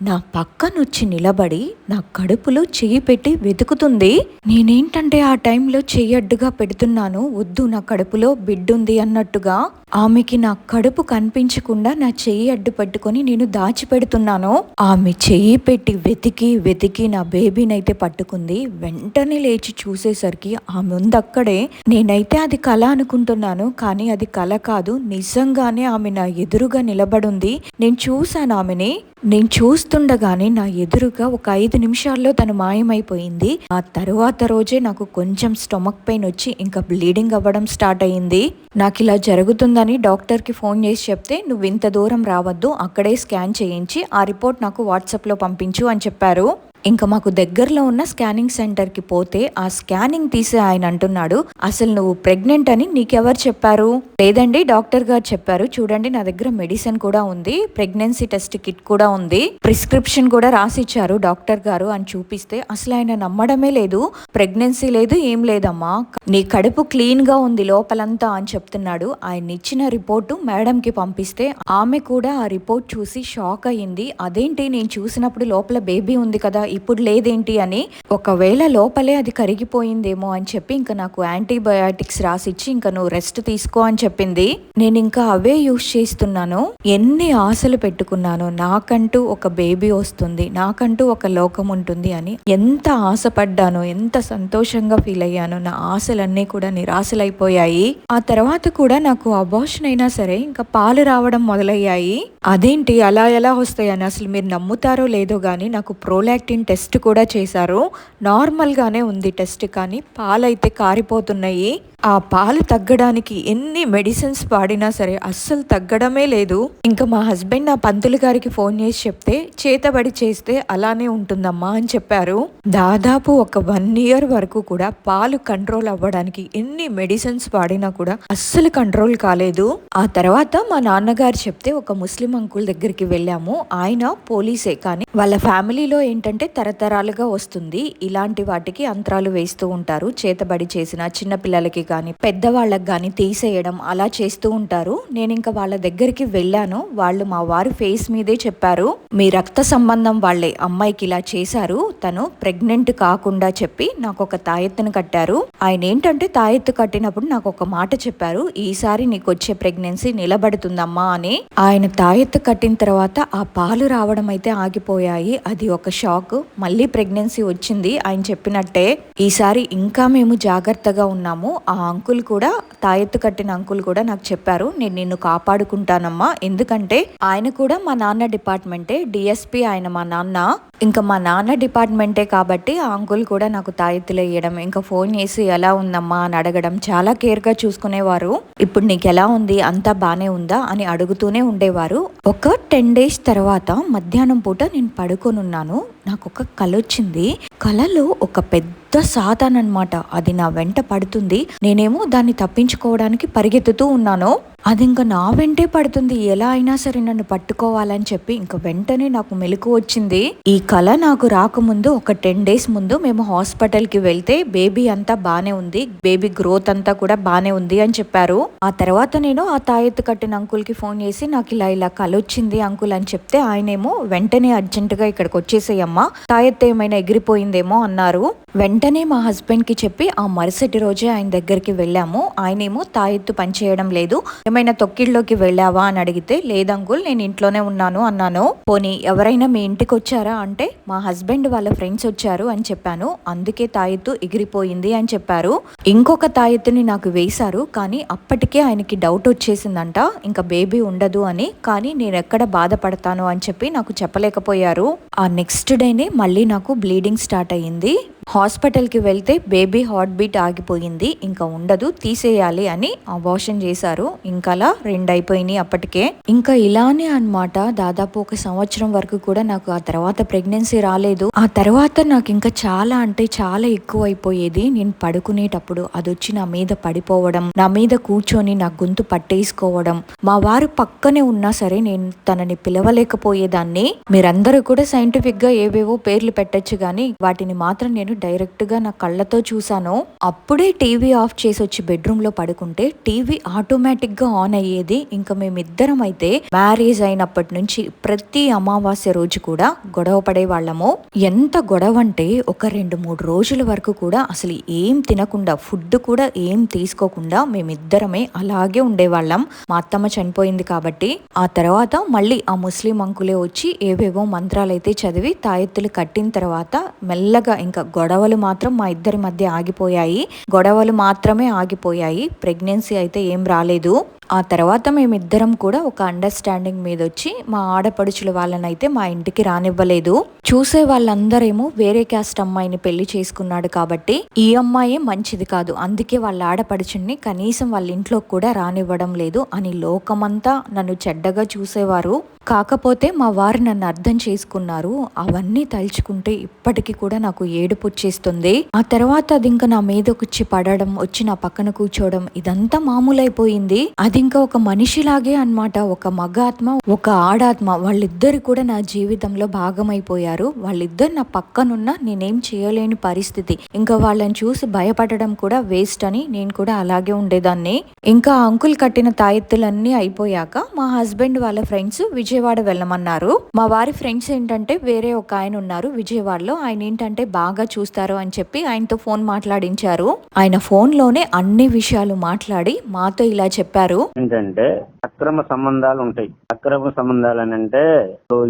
నా పక్కనొచ్చి నిలబడి నా కడుపులో చెయ్యి పెట్టి వెతుకుతుంది. నేనేంటంటే ఆ టైంలో చెయ్యి అడ్డుగా పెడుతున్నాను, వద్దు నా కడుపులో బిడ్డుంది అన్నట్టుగా. ఆమెకి నా కడుపు కనిపించకుండా నా చెయ్యి అడ్డు పట్టుకొని నేను దాచిపెడుతున్నాను. ఆమె చెయ్యి పెట్టి వెతికి వెతికి నా బేబీనైతే పట్టుకుంది. వెంటనే లేచి చూసేసరికి ఆమె ఉంది అక్కడే. నేనైతే అది కళ అనుకుంటున్నాను, కానీ అది కళ కాదు, నిజంగానే ఆమె నా ఎదురుగా నిలబడుంది. నేను చూశాను ఆమెని. నేను చూస్తుండగానే నా ఎదురుగా ఒక 5 నిమిషాల్లో తను మాయమైపోయింది. ఆ తరువాత రోజే నాకు కొంచెం స్టొమక్ పెయిన్ వచ్చి ఇంకా బ్లీడింగ్ అవ్వడం స్టార్ట్ అయ్యింది. నాకు ఇలా జరుగుతుందని డాక్టర్కి ఫోన్ చేసి చెప్తే, నువ్వు ఇంత దూరం రావద్దు, అక్కడే స్కాన్ చేయించి ఆ రిపోర్ట్ నాకు వాట్సాప్లో పంపించు అని చెప్పారు. ఇంకా మాకు దగ్గరలో ఉన్న స్కానింగ్ సెంటర్కి పోతే ఆ స్కానింగ్ తీసి ఆయన అంటున్నాడు, అసలు నువ్వు ప్రెగ్నెంట్ అని నీకెవరు చెప్పారు? లేదండి డాక్టర్ గారు చెప్పారు, చూడండి నా దగ్గర మెడిసిన్ కూడా ఉంది, ప్రెగ్నెన్సీ టెస్ట్ కిట్ కూడా ఉంది, ప్రిస్క్రిప్షన్ కూడా రాసిచ్చారు డాక్టర్ గారు అని చూపిస్తే అసలు ఆయన నమ్మడమే లేదు. ప్రెగ్నెన్సీ లేదు, ఏం లేదమ్మా, నీ కడుపు క్లీన్ గా ఉంది లోపలంతా అని చెప్తున్నాడు. ఆయన ఇచ్చిన రిపోర్టు మేడంకి పంపిస్తే ఆమె కూడా ఆ రిపోర్ట్ చూసి షాక్ అయ్యింది. అదేంటి, నేను చూసినప్పుడు లోపల బేబీ ఉంది కదా, ఇప్పుడు లేదేంటి అని. ఒకవేళ లోపలే అది కరిగిపోయిందేమో అని చెప్పి ఇంకా నాకు యాంటీబయాటిక్స్ రాసిచ్చి ఇంకా నువ్వు రెస్ట్ తీసుకో అని చెప్పింది. నేను ఇంకా అవే యూస్ చేస్తున్నాను. ఎన్ని ఆశలు పెట్టుకున్నాను, నాకంటూ ఒక బేబీ వస్తుంది, నాకంటూ ఒక లోకం ఉంటుంది అని ఎంత ఆశపడ్డాను, ఎంత సంతోషంగా ఫీల్ అయ్యాను. నా ఆశలన్నీ కూడా నిరాశలైపోయాయి. ఆ తర్వాత కూడా నాకు అబార్షన్ అయినా సరే ఇంకా పాలు రావడం మొదలయ్యాయి. అదేంటి అలా ఎలా వస్తాయని అసలు మీరు నమ్ముతారో లేదో గానీ నాకు ప్రోలాక్టిన్ టెస్ట్ కూడా చేశారు, నార్మల్గానే ఉంది టెస్ట్, కానీ పాలైతే కారిపోతున్నాయి. ఆ పాలు తగ్గడానికి ఎన్ని మెడిసిన్స్ వాడినా సరే అస్సలు తగ్గడమే లేదు. ఇంకా మా హస్బెండ్ నా పంతులు గారికి ఫోన్ చేసి చెప్తే, చేతబడి చేస్తే అలానే ఉంటుందమ్మా అని చెప్పారు. దాదాపు ఒక 1 year వరకు కూడా పాలు కంట్రోల్ అవ్వడానికి ఎన్ని మెడిసిన్స్ వాడినా కూడా అస్సలు కంట్రోల్ కాలేదు. ఆ తర్వాత మా నాన్నగారు చెప్తే ఒక ముస్లిం అంకుల్ దగ్గరికి వెళ్ళాము. ఆయన పోలీసే, కానీ వాళ్ళ ఫ్యామిలీలో ఏంటంటే తరతరాలుగా వస్తుంది, ఇలాంటి వాటికి అంతరాలు వేస్తూ ఉంటారు. చేతబడి చేసిన చిన్న పిల్లలకి కానీ పెద్దవాళ్ళకి కానీ తీసేయడం అలా చేస్తూ ఉంటారు. నేను ఇంకా వాళ్ళ దగ్గరికి వెళ్ళాను. వాళ్ళు మా వారు ఫేస్ మీదే చెప్పారు, మీ రక్త సంబంధం వాళ్ళే అమ్మాయికి ఇలా చేశారు, తను ప్రెగ్నెంట్ కాకుండా చెప్పి నాకు ఒక తాయెత్తును కట్టారు. ఆయన ఏంటంటే తాయెత్తు కట్టినప్పుడు నాకు ఒక మాట చెప్పారు, ఈసారి నీకు వచ్చే ప్రెగ్నెన్సీ నిలబడుతుందమ్మా అని. ఆయన తాయెత్తు కట్టిన తర్వాత ఆ పాలు రావడం అయితే ఆగిపోయాయి. అది ఒక షాక్. మళ్ళీ ప్రెగ్నెన్సీ వచ్చింది ఆయన చెప్పినట్టే. ఈసారి ఇంకా మేము జాగ్రత్తగా ఉన్నాము. ఆ అంకుల్ కూడా, తాయెత్తు కట్టిన అంకుల్ కూడా నాకు చెప్పారు, నేను నిన్ను కాపాడుకుంటానమ్మా, ఎందుకంటే ఆయన కూడా మా నాన్న డిపార్ట్మెంటే, డిఎస్పీ ఆయన మా నాన్న. ఇంకా మా నాన్న డిపార్ట్మెంటే కాబట్టి ఆ అంకుల్ కూడా నాకు తాయెత్తులు వేయడం, ఇంకా ఫోన్ చేసి ఎలా ఉందమ్మా అని అడగడం, చాలా కేర్గా చూసుకునేవారు. ఇప్పుడు నీకు ఎలా ఉంది, అంతా బానే ఉందా అని అడుగుతూనే ఉండేవారు. ఒక 10 days తర్వాత మధ్యాహ్నం పూట నేను పడుకొనున్నాను, నాకు ఒక కల వచ్చింది. కలలో ఒక పెద్ద సాతాన్ అన్నమాట, అది నా వెంట పడుతుంది. నేనేమో దాన్ని తప్పించుకోవడానికి పరిగెత్తుతూ ఉన్నాను. అది ఇంకా నా వెంటే పడుతుంది. ఎలా అయినా సరే నన్ను పట్టుకోవాలని చెప్పి ఇంక వెంటనే నాకు మెలకువ వచ్చింది. ఈ కల నాకు రాకముందు ఒక 10 days ముందు మేము హాస్పిటల్ కి వెళ్తే బేబీ అంతా బానే ఉంది, బేబీ గ్రోత్ అంతా కూడా బానే ఉంది అని చెప్పారు. ఆ తర్వాత నేను ఆ తాయెత్తు కట్టిన అంకుల్ కి ఫోన్ చేసి నాకు ఇలా ఇలా కల వచ్చింది అంకుల్ అని చెప్తే ఆయనేమో వెంటనే అర్జెంట్ గా ఇక్కడికి వచ్చేసేయమ్మా, తాయెత్తు ఏమైనా ఎగిరిపోయిందేమో అన్నారు. వెంటనే మా హస్బెండ్ కి చెప్పి ఆ మరుసటి రోజే ఆయన దగ్గరికి వెళ్ళాము. ఆయనేమో తాయెత్తు పనిచేయడం లేదు, ఏమైనా తొక్కిళ్ళలోకి వెళ్ళావా అని అడిగితే లేదంకుల్ నేను ఇంట్లోనే ఉన్నాను అన్నాను. పోనీ ఎవరైనా మీ ఇంటికి వచ్చారా అంటే మా హస్బెండ్ వాళ్ళ ఫ్రెండ్స్ వచ్చారు అని చెప్పాను, అందుకే తాయెత్తు ఎగిరిపోయింది అని చెప్పారు. ఇంకొక తాయెత్తుని నాకు వేశారు, కానీ అప్పటికే ఆయనకి డౌట్ వచ్చేసిందంట ఇంకా బేబీ ఉండదు అని. కానీ నేను ఎక్కడ బాధపడతాను అని చెప్పి నాకు చెప్పలేకపోయారు. ఆ నెక్స్ట్ డేనే మళ్ళీ నాకు బ్లీడింగ్ స్టార్ట్ అయ్యింది. హాస్పిటల్కి వెళ్తే బేబీ హార్ట్ బీట్ ఆగిపోయింది, ఇంకా ఉండదు తీసేయాలి అని అబార్షన్ చేశారు. ఇంకలా 2 అయిపోయినాయి అప్పటికే. ఇంకా ఇలానే అన్నమాట దాదాపు 1 సంవత్సరం వరకు కూడా నాకు ఆ తర్వాత ప్రెగ్నెన్సీ రాలేదు. ఆ తర్వాత నాకు ఇంకా చాలా అంటే చాలా ఎక్కువ అయిపోయేది. నేను పడుకునేటప్పుడు అది వచ్చి నా మీద పడిపోవడం, నా మీద కూర్చొని నా గొంతు పట్టేసుకోవడం. మా వారు పక్కనే ఉన్నా సరే నేను తనని పిలవలేకపోయేదాన్ని. మీరందరూ కూడా సైంటిఫిక్ గా ఏవేవో పేర్లు పెట్టచ్చు కానీ వాటిని మాత్రం నేను డైరెక్ట్ గా నా కళ్ళతో చూసాను. అప్పుడే టీవీ ఆఫ్ చేసి వచ్చి బెడ్రూమ్ లో పడుకుంటే టీవీ ఆటోమేటిక్ గా ఆన్ అయ్యేది. ఇంకా మేమిద్దరం అయితే మ్యారేజ్ అయినప్పటి నుంచి ప్రతి అమావాస్య రోజు కూడా గొడవ పడే వాళ్ళము. ఎంత గొడవ అంటే ఒక 2-3 రోజుల వరకు కూడా అసలు ఏం తినకుండా, ఫుడ్ కూడా ఏం తీసుకోకుండా మేమిద్దరమే అలాగే ఉండేవాళ్ళం. మా అత్తమ్మ చనిపోయింది కాబట్టి. ఆ తర్వాత మళ్ళీ ఆ ముస్లిం అంకులే వచ్చి ఏవేవో మంత్రాలైతే చదివి తాయెత్తులు కట్టిన తర్వాత మెల్లగా ఇంకా గొడవలు మాత్రం మా ఇద్దరి మధ్య ఆగిపోయాయి. గొడవలు మాత్రమే ఆగిపోయాయి, ప్రెగ్నెన్సీ అయితే ఏం రాలేదు. ఆ తర్వాత మేమిద్దరం కూడా ఒక అండర్స్టాండింగ్ మీద వచ్చి మా ఆడపడుచుల వాళ్ళనైతే మా ఇంటికి రానివ్వలేదు. చూసే వాళ్ళందరేమో వేరే క్యాస్ట్ అమ్మాయిని పెళ్లి చేసుకున్నాడు కాబట్టి ఈ అమ్మాయే మంచిది కాదు, అందుకే వాళ్ళ ఆడపడుచుని కనీసం వాళ్ళ ఇంట్లో కూడా రానివ్వడం లేదు అని లోకమంతా నన్ను చెడ్డగా చూసేవారు. కాకపోతే మా వారు నన్ను అర్థం చేసుకున్నారు. అవన్నీ తలుచుకుంటే ఇప్పటికీ కూడా నాకు ఏడుపు వచ్చేస్తుంది. ఆ తర్వాత అది ఇంకా నా మీదకొచ్చి పడడం, వచ్చి నా పక్కన కూర్చోవడం ఇదంతా మామూలైపోయింది. అది ఇంకా ఒక మనిషిలాగే అన్నమాట. ఒక మగ ఆత్మ, ఒక ఆడాత్మ, వాళ్ళిద్దరు కూడా నా జీవితంలో భాగమైపోయారు. వాళ్ళిద్దరు నా పక్కనున్నా నేనేం చేయలేని పరిస్థితి. ఇంకా వాళ్ళని చూసి భయపడడం కూడా వేస్ట్ అని నేను కూడా అలాగే ఉండేదాన్ని. ఇంకా అంకుల్ కట్టిన తాయెత్తులన్నీ అయిపోయాక మా హస్బెండ్ వాళ్ళ ఫ్రెండ్స్ విజయవాడ వెళ్ళమన్నారు. మా వారి ఫ్రెండ్స్ ఏంటంటే వేరే ఒక ఆయన ఉన్నారు విజయవాడలో, ఆయన ఏంటంటే బాగా చూస్తారు అని చెప్పి ఆయనతో ఫోన్ మాట్లాడించారు. ఆయన ఫోన్ లోనే అన్ని విషయాలు మాట్లాడి మాతో ఇలా చెప్పారు. ఏంటంటే అక్రమ సంబంధాలు ఉంటాయి. అక్రమ సంబంధాలు అని అంటే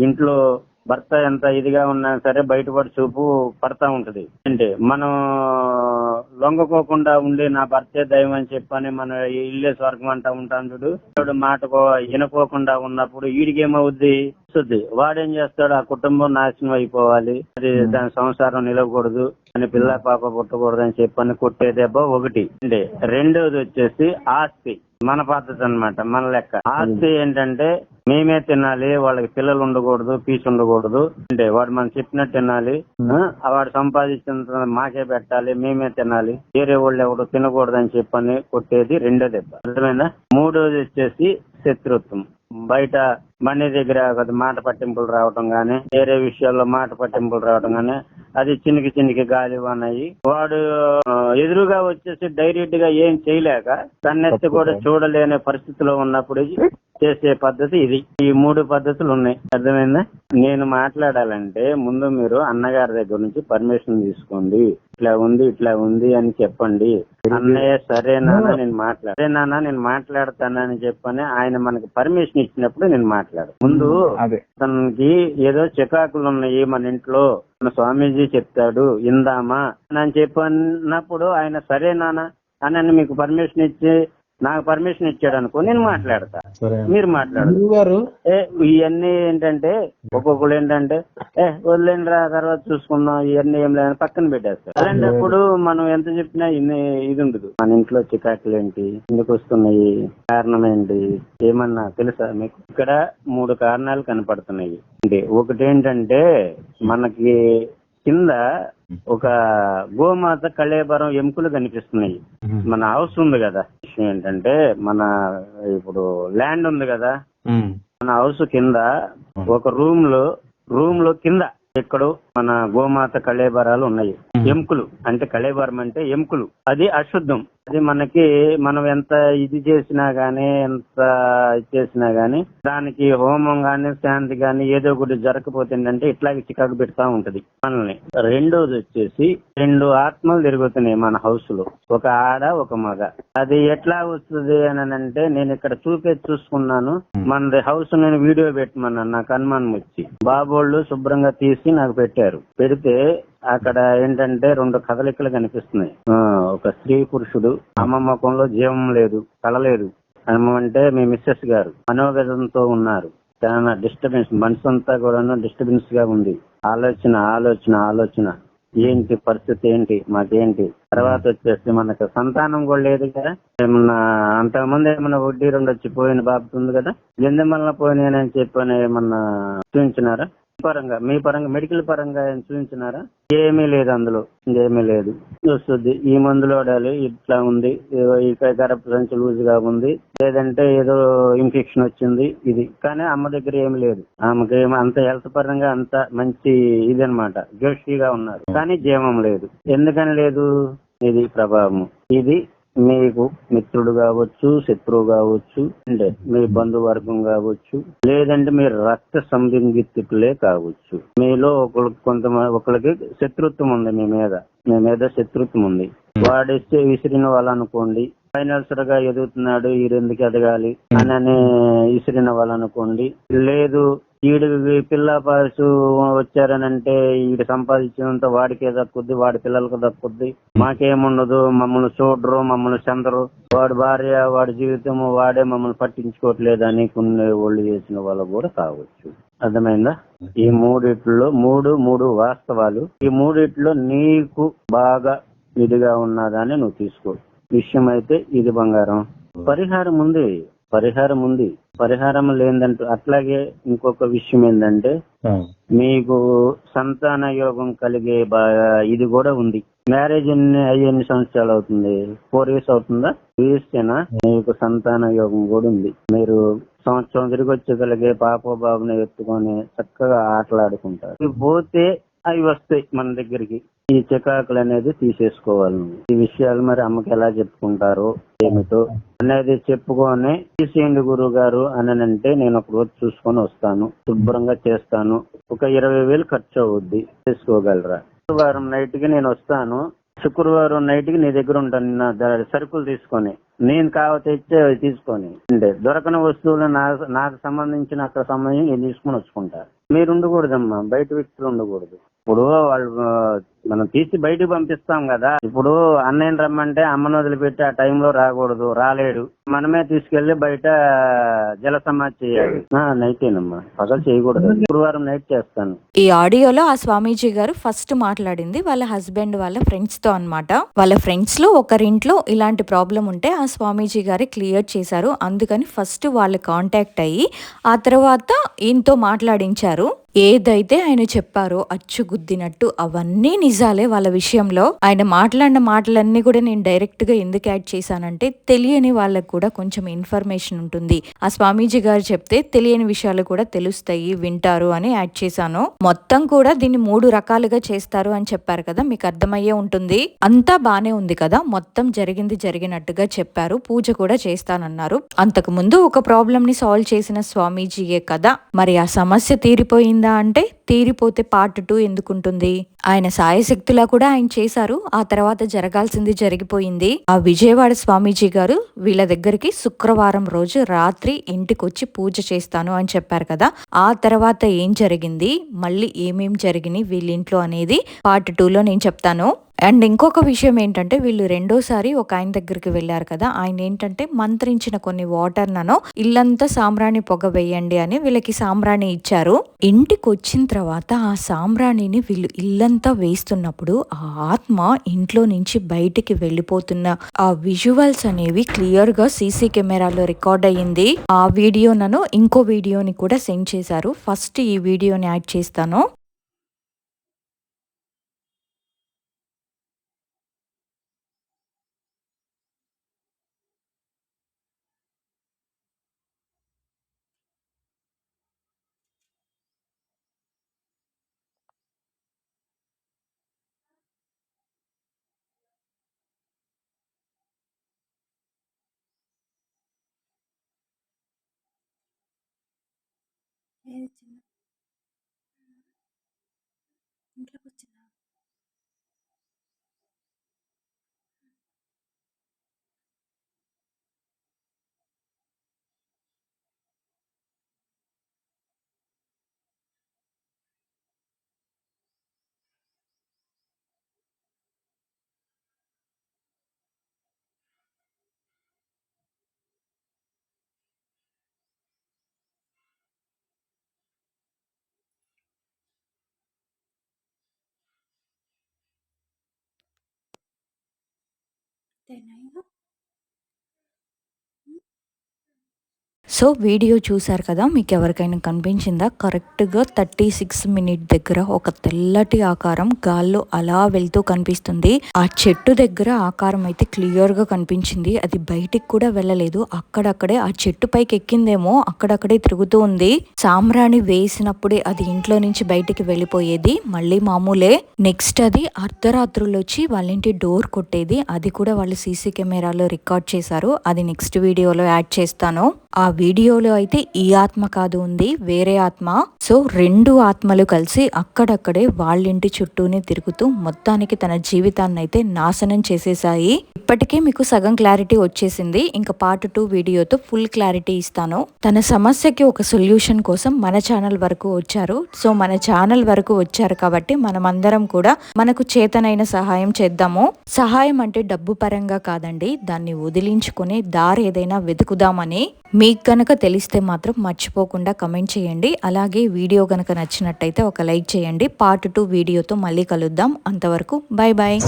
ఇంట్లో భర్త ఎంత ఇదిగా ఉన్నా సరే బయటపడి చూపు పడతా ఉంటది. అంటే మనం లొంగకోకుండా ఉండి నా భర్తే దైవం అని చెప్పని మన ఇల్లే స్వర్గం అంటా ఉంటాం చూడు. మాటకో వినుకోకుండా ఉన్నప్పుడు వీడికేమవుద్ది, వాడేం చేస్తాడు, ఆ కుటుంబం నాశనం అయిపోవాలి, అది దాని సంసారం నిలవకూడదు అని, పిల్ల పాప పుట్టకూడదు అని చెప్పని కొట్టే దెబ్బ ఒకటి. అంటే రెండోది వచ్చేసి ఆస్తి. మన పద్ధతి అన్నమాట, మన లెక్క. ఆస్తి ఏంటంటే మేమే తినాలి, వాళ్ళకి పిల్లలు ఉండకూడదు, పీసు ఉండకూడదు. అంటే వాడు మనం చెప్పినట్టు తినాలి, వాడు సంపాదించిన మాకే పెట్టాలి, మేమే తినాలి, వేరే వాళ్ళు ఎవడు తినకూడదు అని చెప్పని కొట్టేది రెండో దెబ్బ. అర్థమైందా? మూడోది వచ్చేసి శత్రుత్వం. బయట బండి దగ్గర మాట పట్టింపులు రావటం గానీ, వేరే విషయాల్లో మాట పట్టింపులు రావటం గానీ, అది చినికి గాలి అన్నాయి. వాడు ఎదురుగా వచ్చేసి డైరెక్ట్ గా ఏం చేయలేక కన్నెత్తి కూడా చూడలేని పరిస్థితిలో ఉన్నప్పుడు చేసే పద్ధతి ఇది. ఈ 3 పద్ధతులు ఉన్నాయి. అర్థమైందా? నేను మాట్లాడాలంటే ముందు మీరు అన్నగారి దగ్గర నుంచి పర్మిషన్ తీసుకోండి. ఇట్లా ఉంది అని చెప్పండి. అన్నయ్య సరేనా నేను మాట్లాడతానని చెప్పని ఆయన మనకి పర్మిషన్ ఇచ్చినప్పుడు నేను మాట్లాడు. ముందు తనకి ఏదో చికాకులు ఉన్నాయి మన ఇంట్లో, మన స్వామీజీ చెప్తాడు ఇందామా అని చెప్పినప్పుడు ఆయన సరేనా అని మీకు పర్మిషన్ ఇచ్చి నాకు పర్మిషన్ ఇచ్చాడు అనుకో, నేను మాట్లాడతా, మీరు మాట్లాడతారు. ఇవన్నీ ఏంటంటే ఒక్కొక్కరు ఏంటంటే వదిలేండి రా తర్వాత చూసుకుందాం, ఇవన్నీ ఏం లేదని పక్కన పెట్టేస్తారు. అలాంటప్పుడు మనం ఎంత చెప్పినా ఇది ఉండదు. మన ఇంట్లో చికాకులు ఏంటి, ఎందుకు వస్తున్నాయి, కారణం ఏంటి, ఏమన్నా తెలుసా మీకు? ఇక్కడ 3 కారణాలు కనపడుతున్నాయి. అంటే ఒకటి ఏంటంటే మనకి కింద ఒక గోమాత కళేబరం ఎముకలు కనిపిస్తున్నాయి. మన హౌస్ ఉంది కదా, విషయం ఏంటంటే మన ఇప్పుడు ల్యాండ్ ఉంది కదా, మన హౌస్ కింద ఒక రూమ్ లో కింద ఎక్కడో మన గోమాత కళేబరాలు ఉన్నాయి. ఎముకలు అంటే కళేబరం అంటే ఎముకలు, అది అశుద్ధం. అది మనకి మనం ఎంత ఇది చేసినా గానీ, ఎంత చేసినా గానీ దానికి హోమం గాని శాంతి గాని ఏదో ఒకటి జరగకపోతే ఏంటంటే ఇట్లాగే చికాకు పెడతా ఉంటది మనల్ని. రెండోది వచ్చేసి 2 ఆత్మలు తిరుగుతున్నాయి మన హౌస్ లో, ఒక ఆడ ఒక మగ. అది ఎట్లా వస్తుంది అని అంటే నేను ఇక్కడ చూసుకున్నాను. మన హౌస్ నేను వీడియో పెట్టమన్నాను, నాకు అనుమానం వచ్చి బాబోళ్ళు శుభ్రంగా తీసి నాకు పెట్టారు. పెడితే అక్కడ ఏంటంటే 2 కదలికలు కనిపిస్తున్నాయి. ఒక స్త్రీ పురుషుడు, అమ్మ ముఖంలో జీవం లేదు, కళ లేదు. అమ్మ అంటే మీ మిస్సెస్ గారు మనోవేదంతో ఉన్నారు. చాలా డిస్టర్బెన్స్, మనసు అంతా కూడా డిస్టర్బెన్స్ గా ఉంది. ఆలోచన ఏంటి పరిస్థితి, ఏంటి మాకేంటి. తర్వాత వచ్చేసి మనకు సంతానం కూడా లేదు కదా. ఏమన్నా అంతకుముందు ఏమన్నా 1-2 వచ్చి పోయిన బాబు ఉంది కదా, ఎందువల్ల పోయినాయని చెప్పని ఏమన్నా చూపించినారా? మీ పరంగా మెడికల్ పరంగా చూపించినారా? ఏమీ లేదు, అందులో ఏమీ లేదు. వస్తుంది ఈ మందులు వాడాలి, ఇట్లా ఉంది, ఈ గర్భ సంచి లూజ్ గా ఉంది, లేదంటే ఏదో ఇన్ఫెక్షన్ వచ్చింది, ఇది. కానీ అమ్మ దగ్గర ఏమి లేదు. ఆమెకి అంత హెల్త్ పరంగా అంత మంచి ఇది అనమాట, జోషిగా ఉన్నారు. కానీ జీవం లేదు. ఎందుకని లేదు? ఇది ప్రభావం. ఇది మీకు మిత్రుడు కావచ్చు, శత్రువు కావచ్చు, అంటే మీ బంధువర్గం కావచ్చు, లేదంటే మీరు రక్త సంబంధితులే కావచ్చు. మీలో ఒకరికి శత్రుత్వం ఉంది, మీ మీద శత్రుత్వం ఉంది. వాడిస్తే విసిరిన వాళ్ళనుకోండి, ఫైనాన్షియల్ గా ఎదుగుతున్నాడు, ఈరెందుకు ఎదగాలి అని విసిరిన వాళ్ళనుకోండి. లేదు వీడికి పిల్ల పాసు వచ్చారనంటే వీడు సంపాదించినంత వాడికే దక్కుద్ది, వాడి పిల్లలకు దక్కుద్ది, మాకేముండదు, మమ్మల్ని చూడరు, మమ్మల్ని చెందరు, వాడి భార్య వాడి జీవితము వాడే మమ్మల్ని పట్టించుకోవట్లేదు అని కొన్ని ఒళ్ళు చేసిన వాళ్ళు కూడా కావచ్చు. అర్థమైందా? ఈ మూడిట్లో మూడు వాస్తవాలు. ఈ మూడిట్లో నీకు బాగా ఇదిగా ఉన్నదాన్ని నువ్వు తీసుకో. విషయం అయితే ఇది బంగారం. పరిహారం ఉంది. పరిహారం లేదంటూ. అట్లాగే ఇంకొక విషయం ఏంటంటే మీకు సంతాన యోగం కలిగే ఇది కూడా ఉంది. మ్యారేజ్ ఎన్ని సంవత్సరాలు అవుతుంది? 4 years అవుతుందా? 2 years మీకు సంతాన యోగం కూడా ఉంది. మీరు సంవత్సరం తిరిగి వచ్చేగలిగే పాప బాబుని ఎత్తుకొని చక్కగా ఆటలాడుకుంటారు. పోతే అవి వస్తాయి మన దగ్గరికి. ఈ చికాకులు అనేది తీసేసుకోవాలి. ఈ విషయాలు మరి అమ్మకి ఎలా చెప్పుకుంటారో ఏమిటో అనేది చెప్పుకొని తీసేయండి గురువు గారు అని అంటే నేను ఒక రోజు చూసుకొని వస్తాను, శుభ్రంగా చేస్తాను. ఒక 20,000 ఖర్చు అవుద్ది, చేసుకోగలరా? శుక్రవారం నైట్ కి నేను వస్తాను. శుక్రవారం నైట్ కి నీ దగ్గర ఉంటాను, నా సరుకులు తీసుకొని, నేను తెచ్చే తీసుకొని. అంటే దొరకని వస్తువులు నాకు సంబంధించిన అక్కడ సంబంధించి నేను తీసుకుని వచ్చుకుంటా. మీరు ఉండకూడదమ్మా, బయట వ్యక్తులు ఉండకూడదు. ఇప్పుడు వాళ్ళు మనం తీసి బయటకు పంపిస్తాం కదా. ఇప్పుడు అన్నయ్యని రమ్మంటే అమ్మను వదిలిపెట్టి ఆ టైంలో రాకూడదు, రాలేడు. మనమే తీసుకెళ్లి బయట జల సమాధి చేయాలి. నైటేనమ్మా, పగలు చేయకూడదు. శుక్రవారం నైట్ చేస్తాను. ఈ ఆడియోలో ఆ స్వామీజీ గారు ఫస్ట్ మాట్లాడింది వాళ్ళ హస్బెండ్ వాళ్ళ ఫ్రెండ్స్ తో అన్నమాట. వాళ్ళ ఫ్రెండ్స్ లో ఒకరింట్లో ఇలాంటి ప్రాబ్లం ఉంటే ఆ స్వామీజీ గారే క్లియర్ చేశారు. అందుకని ఫస్ట్ వాళ్ళు కాంటాక్ట్ అయ్యి ఆ తర్వాత ఈయనతో మాట్లాడించారు. ఏదైతే ఆయన చెప్పారో అచ్చుగుద్దినట్టు అవన్నీ నిజాలే వాళ్ళ విషయంలో. ఆయన మాట్లాడిన మాటలన్నీ కూడా నేను డైరెక్ట్ గా ఎందుకు యాడ్ చేశానంటే తెలియని వాళ్ళకు కూడా కొంచెం ఇన్ఫర్మేషన్ ఉంటుంది. ఆ స్వామీజీ గారు చెప్తే తెలియని విషయాలు కూడా తెలుస్తాయి, వింటారు అని యాడ్ చేశాను. మొత్తం కూడా దీన్ని 3 రకాలుగా చేస్తారు అని చెప్పారు కదా, మీకు అర్థమయ్యే ఉంటుంది. అంతా బానే ఉంది కదా, మొత్తం జరిగింది జరిగినట్టుగా చెప్పారు. పూజ కూడా చేస్తానన్నారు. అంతకు ముందు ఒక ప్రాబ్లమ్ ని సాల్వ్ చేసిన స్వామీజీయే కదా, మరి ఆ సమస్య తీరిపోయింది అంటే తీరిపోతే పార్ట్ 2 ఎందుకుంటుంది? ఆయన సాయశక్తిలా కూడా ఆయన చేశారు. ఆ తర్వాత జరగాల్సింది జరిగిపోయింది. ఆ విజయవాడ స్వామీజీ గారు వీళ్ళ దగ్గరికి శుక్రవారం రోజు రాత్రి ఇంటికొచ్చి పూజ చేస్తాను అని చెప్పారు కదా. ఆ తర్వాత ఏం జరిగింది, మళ్ళీ ఏమేం జరిగినాయి వీళ్ళింట్లో అనేది పార్ట్ 2లో నేను చెప్తాను. అండ్ ఇంకొక విషయం ఏంటంటే వీళ్ళు రెండోసారి ఒక ఆయన దగ్గరికి వెళ్ళారు కదా. ఆయన ఏంటంటే మంత్రించిన కొన్ని వాటర్ నను ఇల్లంతా సాంబ్రాణి పొగ వేయండి అని వీళ్ళకి సాంబ్రాణి ఇచ్చారు. ఇంటికి వచ్చిన తర్వాత ఆ సాంబ్రాణిని వీళ్ళు ఇల్లంతా వేస్తున్నప్పుడు ఆ ఆత్మ ఇంట్లో నుంచి బయటికి వెళ్ళిపోతున్న ఆ విజువల్స్ అనేవి క్లియర్ గా సీసీ కెమెరాలో రికార్డ్ అయ్యింది. ఆ వీడియో నను ఇంకో వీడియోని కూడా సెండ్ చేశారు. ఫస్ట్ ఈ వీడియోని యాడ్ చేస్తాను. లేదు చిన్న ఇంట్లోకి వచ్చిందా? తేనా సో వీడియో చూసారు కదా, మీకు ఎవరికైనా కనిపించిందా? కరెక్ట్గా 36 మినిట్ దగ్గర ఒక తెల్లటి ఆకారం గాల్లో అలా వెళ్తూ కనిపిస్తుంది. ఆ చెట్టు దగ్గర ఆకారం అయితే క్లియర్ గా కనిపించింది. అది బయటికి కూడా వెళ్ళలేదు, అక్కడక్కడే ఆ చెట్టు పైకి ఎక్కిందేమో అక్కడక్కడే తిరుగుతూ ఉంది. సాంబ్రాణి వేసినప్పుడే అది ఇంట్లో నుంచి బయటికి వెళ్ళిపోయేది, మళ్ళీ మామూలే. నెక్స్ట్ అది అర్ధరాత్రులు వచ్చి వాళ్ళ ఇంటి డోర్ కొట్టేది. అది కూడా వాళ్ళు సీసీ కెమెరాలో రికార్డ్ చేశారు. అది నెక్స్ట్ వీడియోలో యాడ్ చేస్తాను. ఆ వీడియోలో అయితే ఈ ఆత్మ కాదు ఉంది, వేరే ఆత్మ. సో 2 ఆత్మలు కలిసి అక్కడక్కడే వాళ్ళింటి చుట్టూనే తిరుగుతూ మొత్తానికి తన జీవితాన్ని అయితే నాశనం చేసేసాయి. ఇప్పటికే మీకు సగం క్లారిటీ వచ్చేసింది. ఇంకా పార్ట్ 2 వీడియోతో ఫుల్ క్లారిటీ ఇస్తాను. తన సమస్యకి ఒక సొల్యూషన్ కోసం మన ఛానల్ వరకు వచ్చారు. సో మన ఛానల్ వరకు వచ్చారు కాబట్టి మనమందరం కూడా మనకు చేతనైన సహాయం చేద్దాము. సహాయం అంటే డబ్బు పరంగా కాదండి, దాన్ని వదిలించుకునే దారి ఏదైనా వెతుకుదామని. మీకు కనుక తెలిస్తే మాత్రం మర్చిపోకుండా కమెంట్ చేయండి. అలాగే వీడియో కనుక నచ్చినట్టయితే ఒక లైక్ చేయండి. పార్ట్ 2 వీడియోతో మళ్ళీ కలుద్దాం. అంతవరకు బై బాయ్.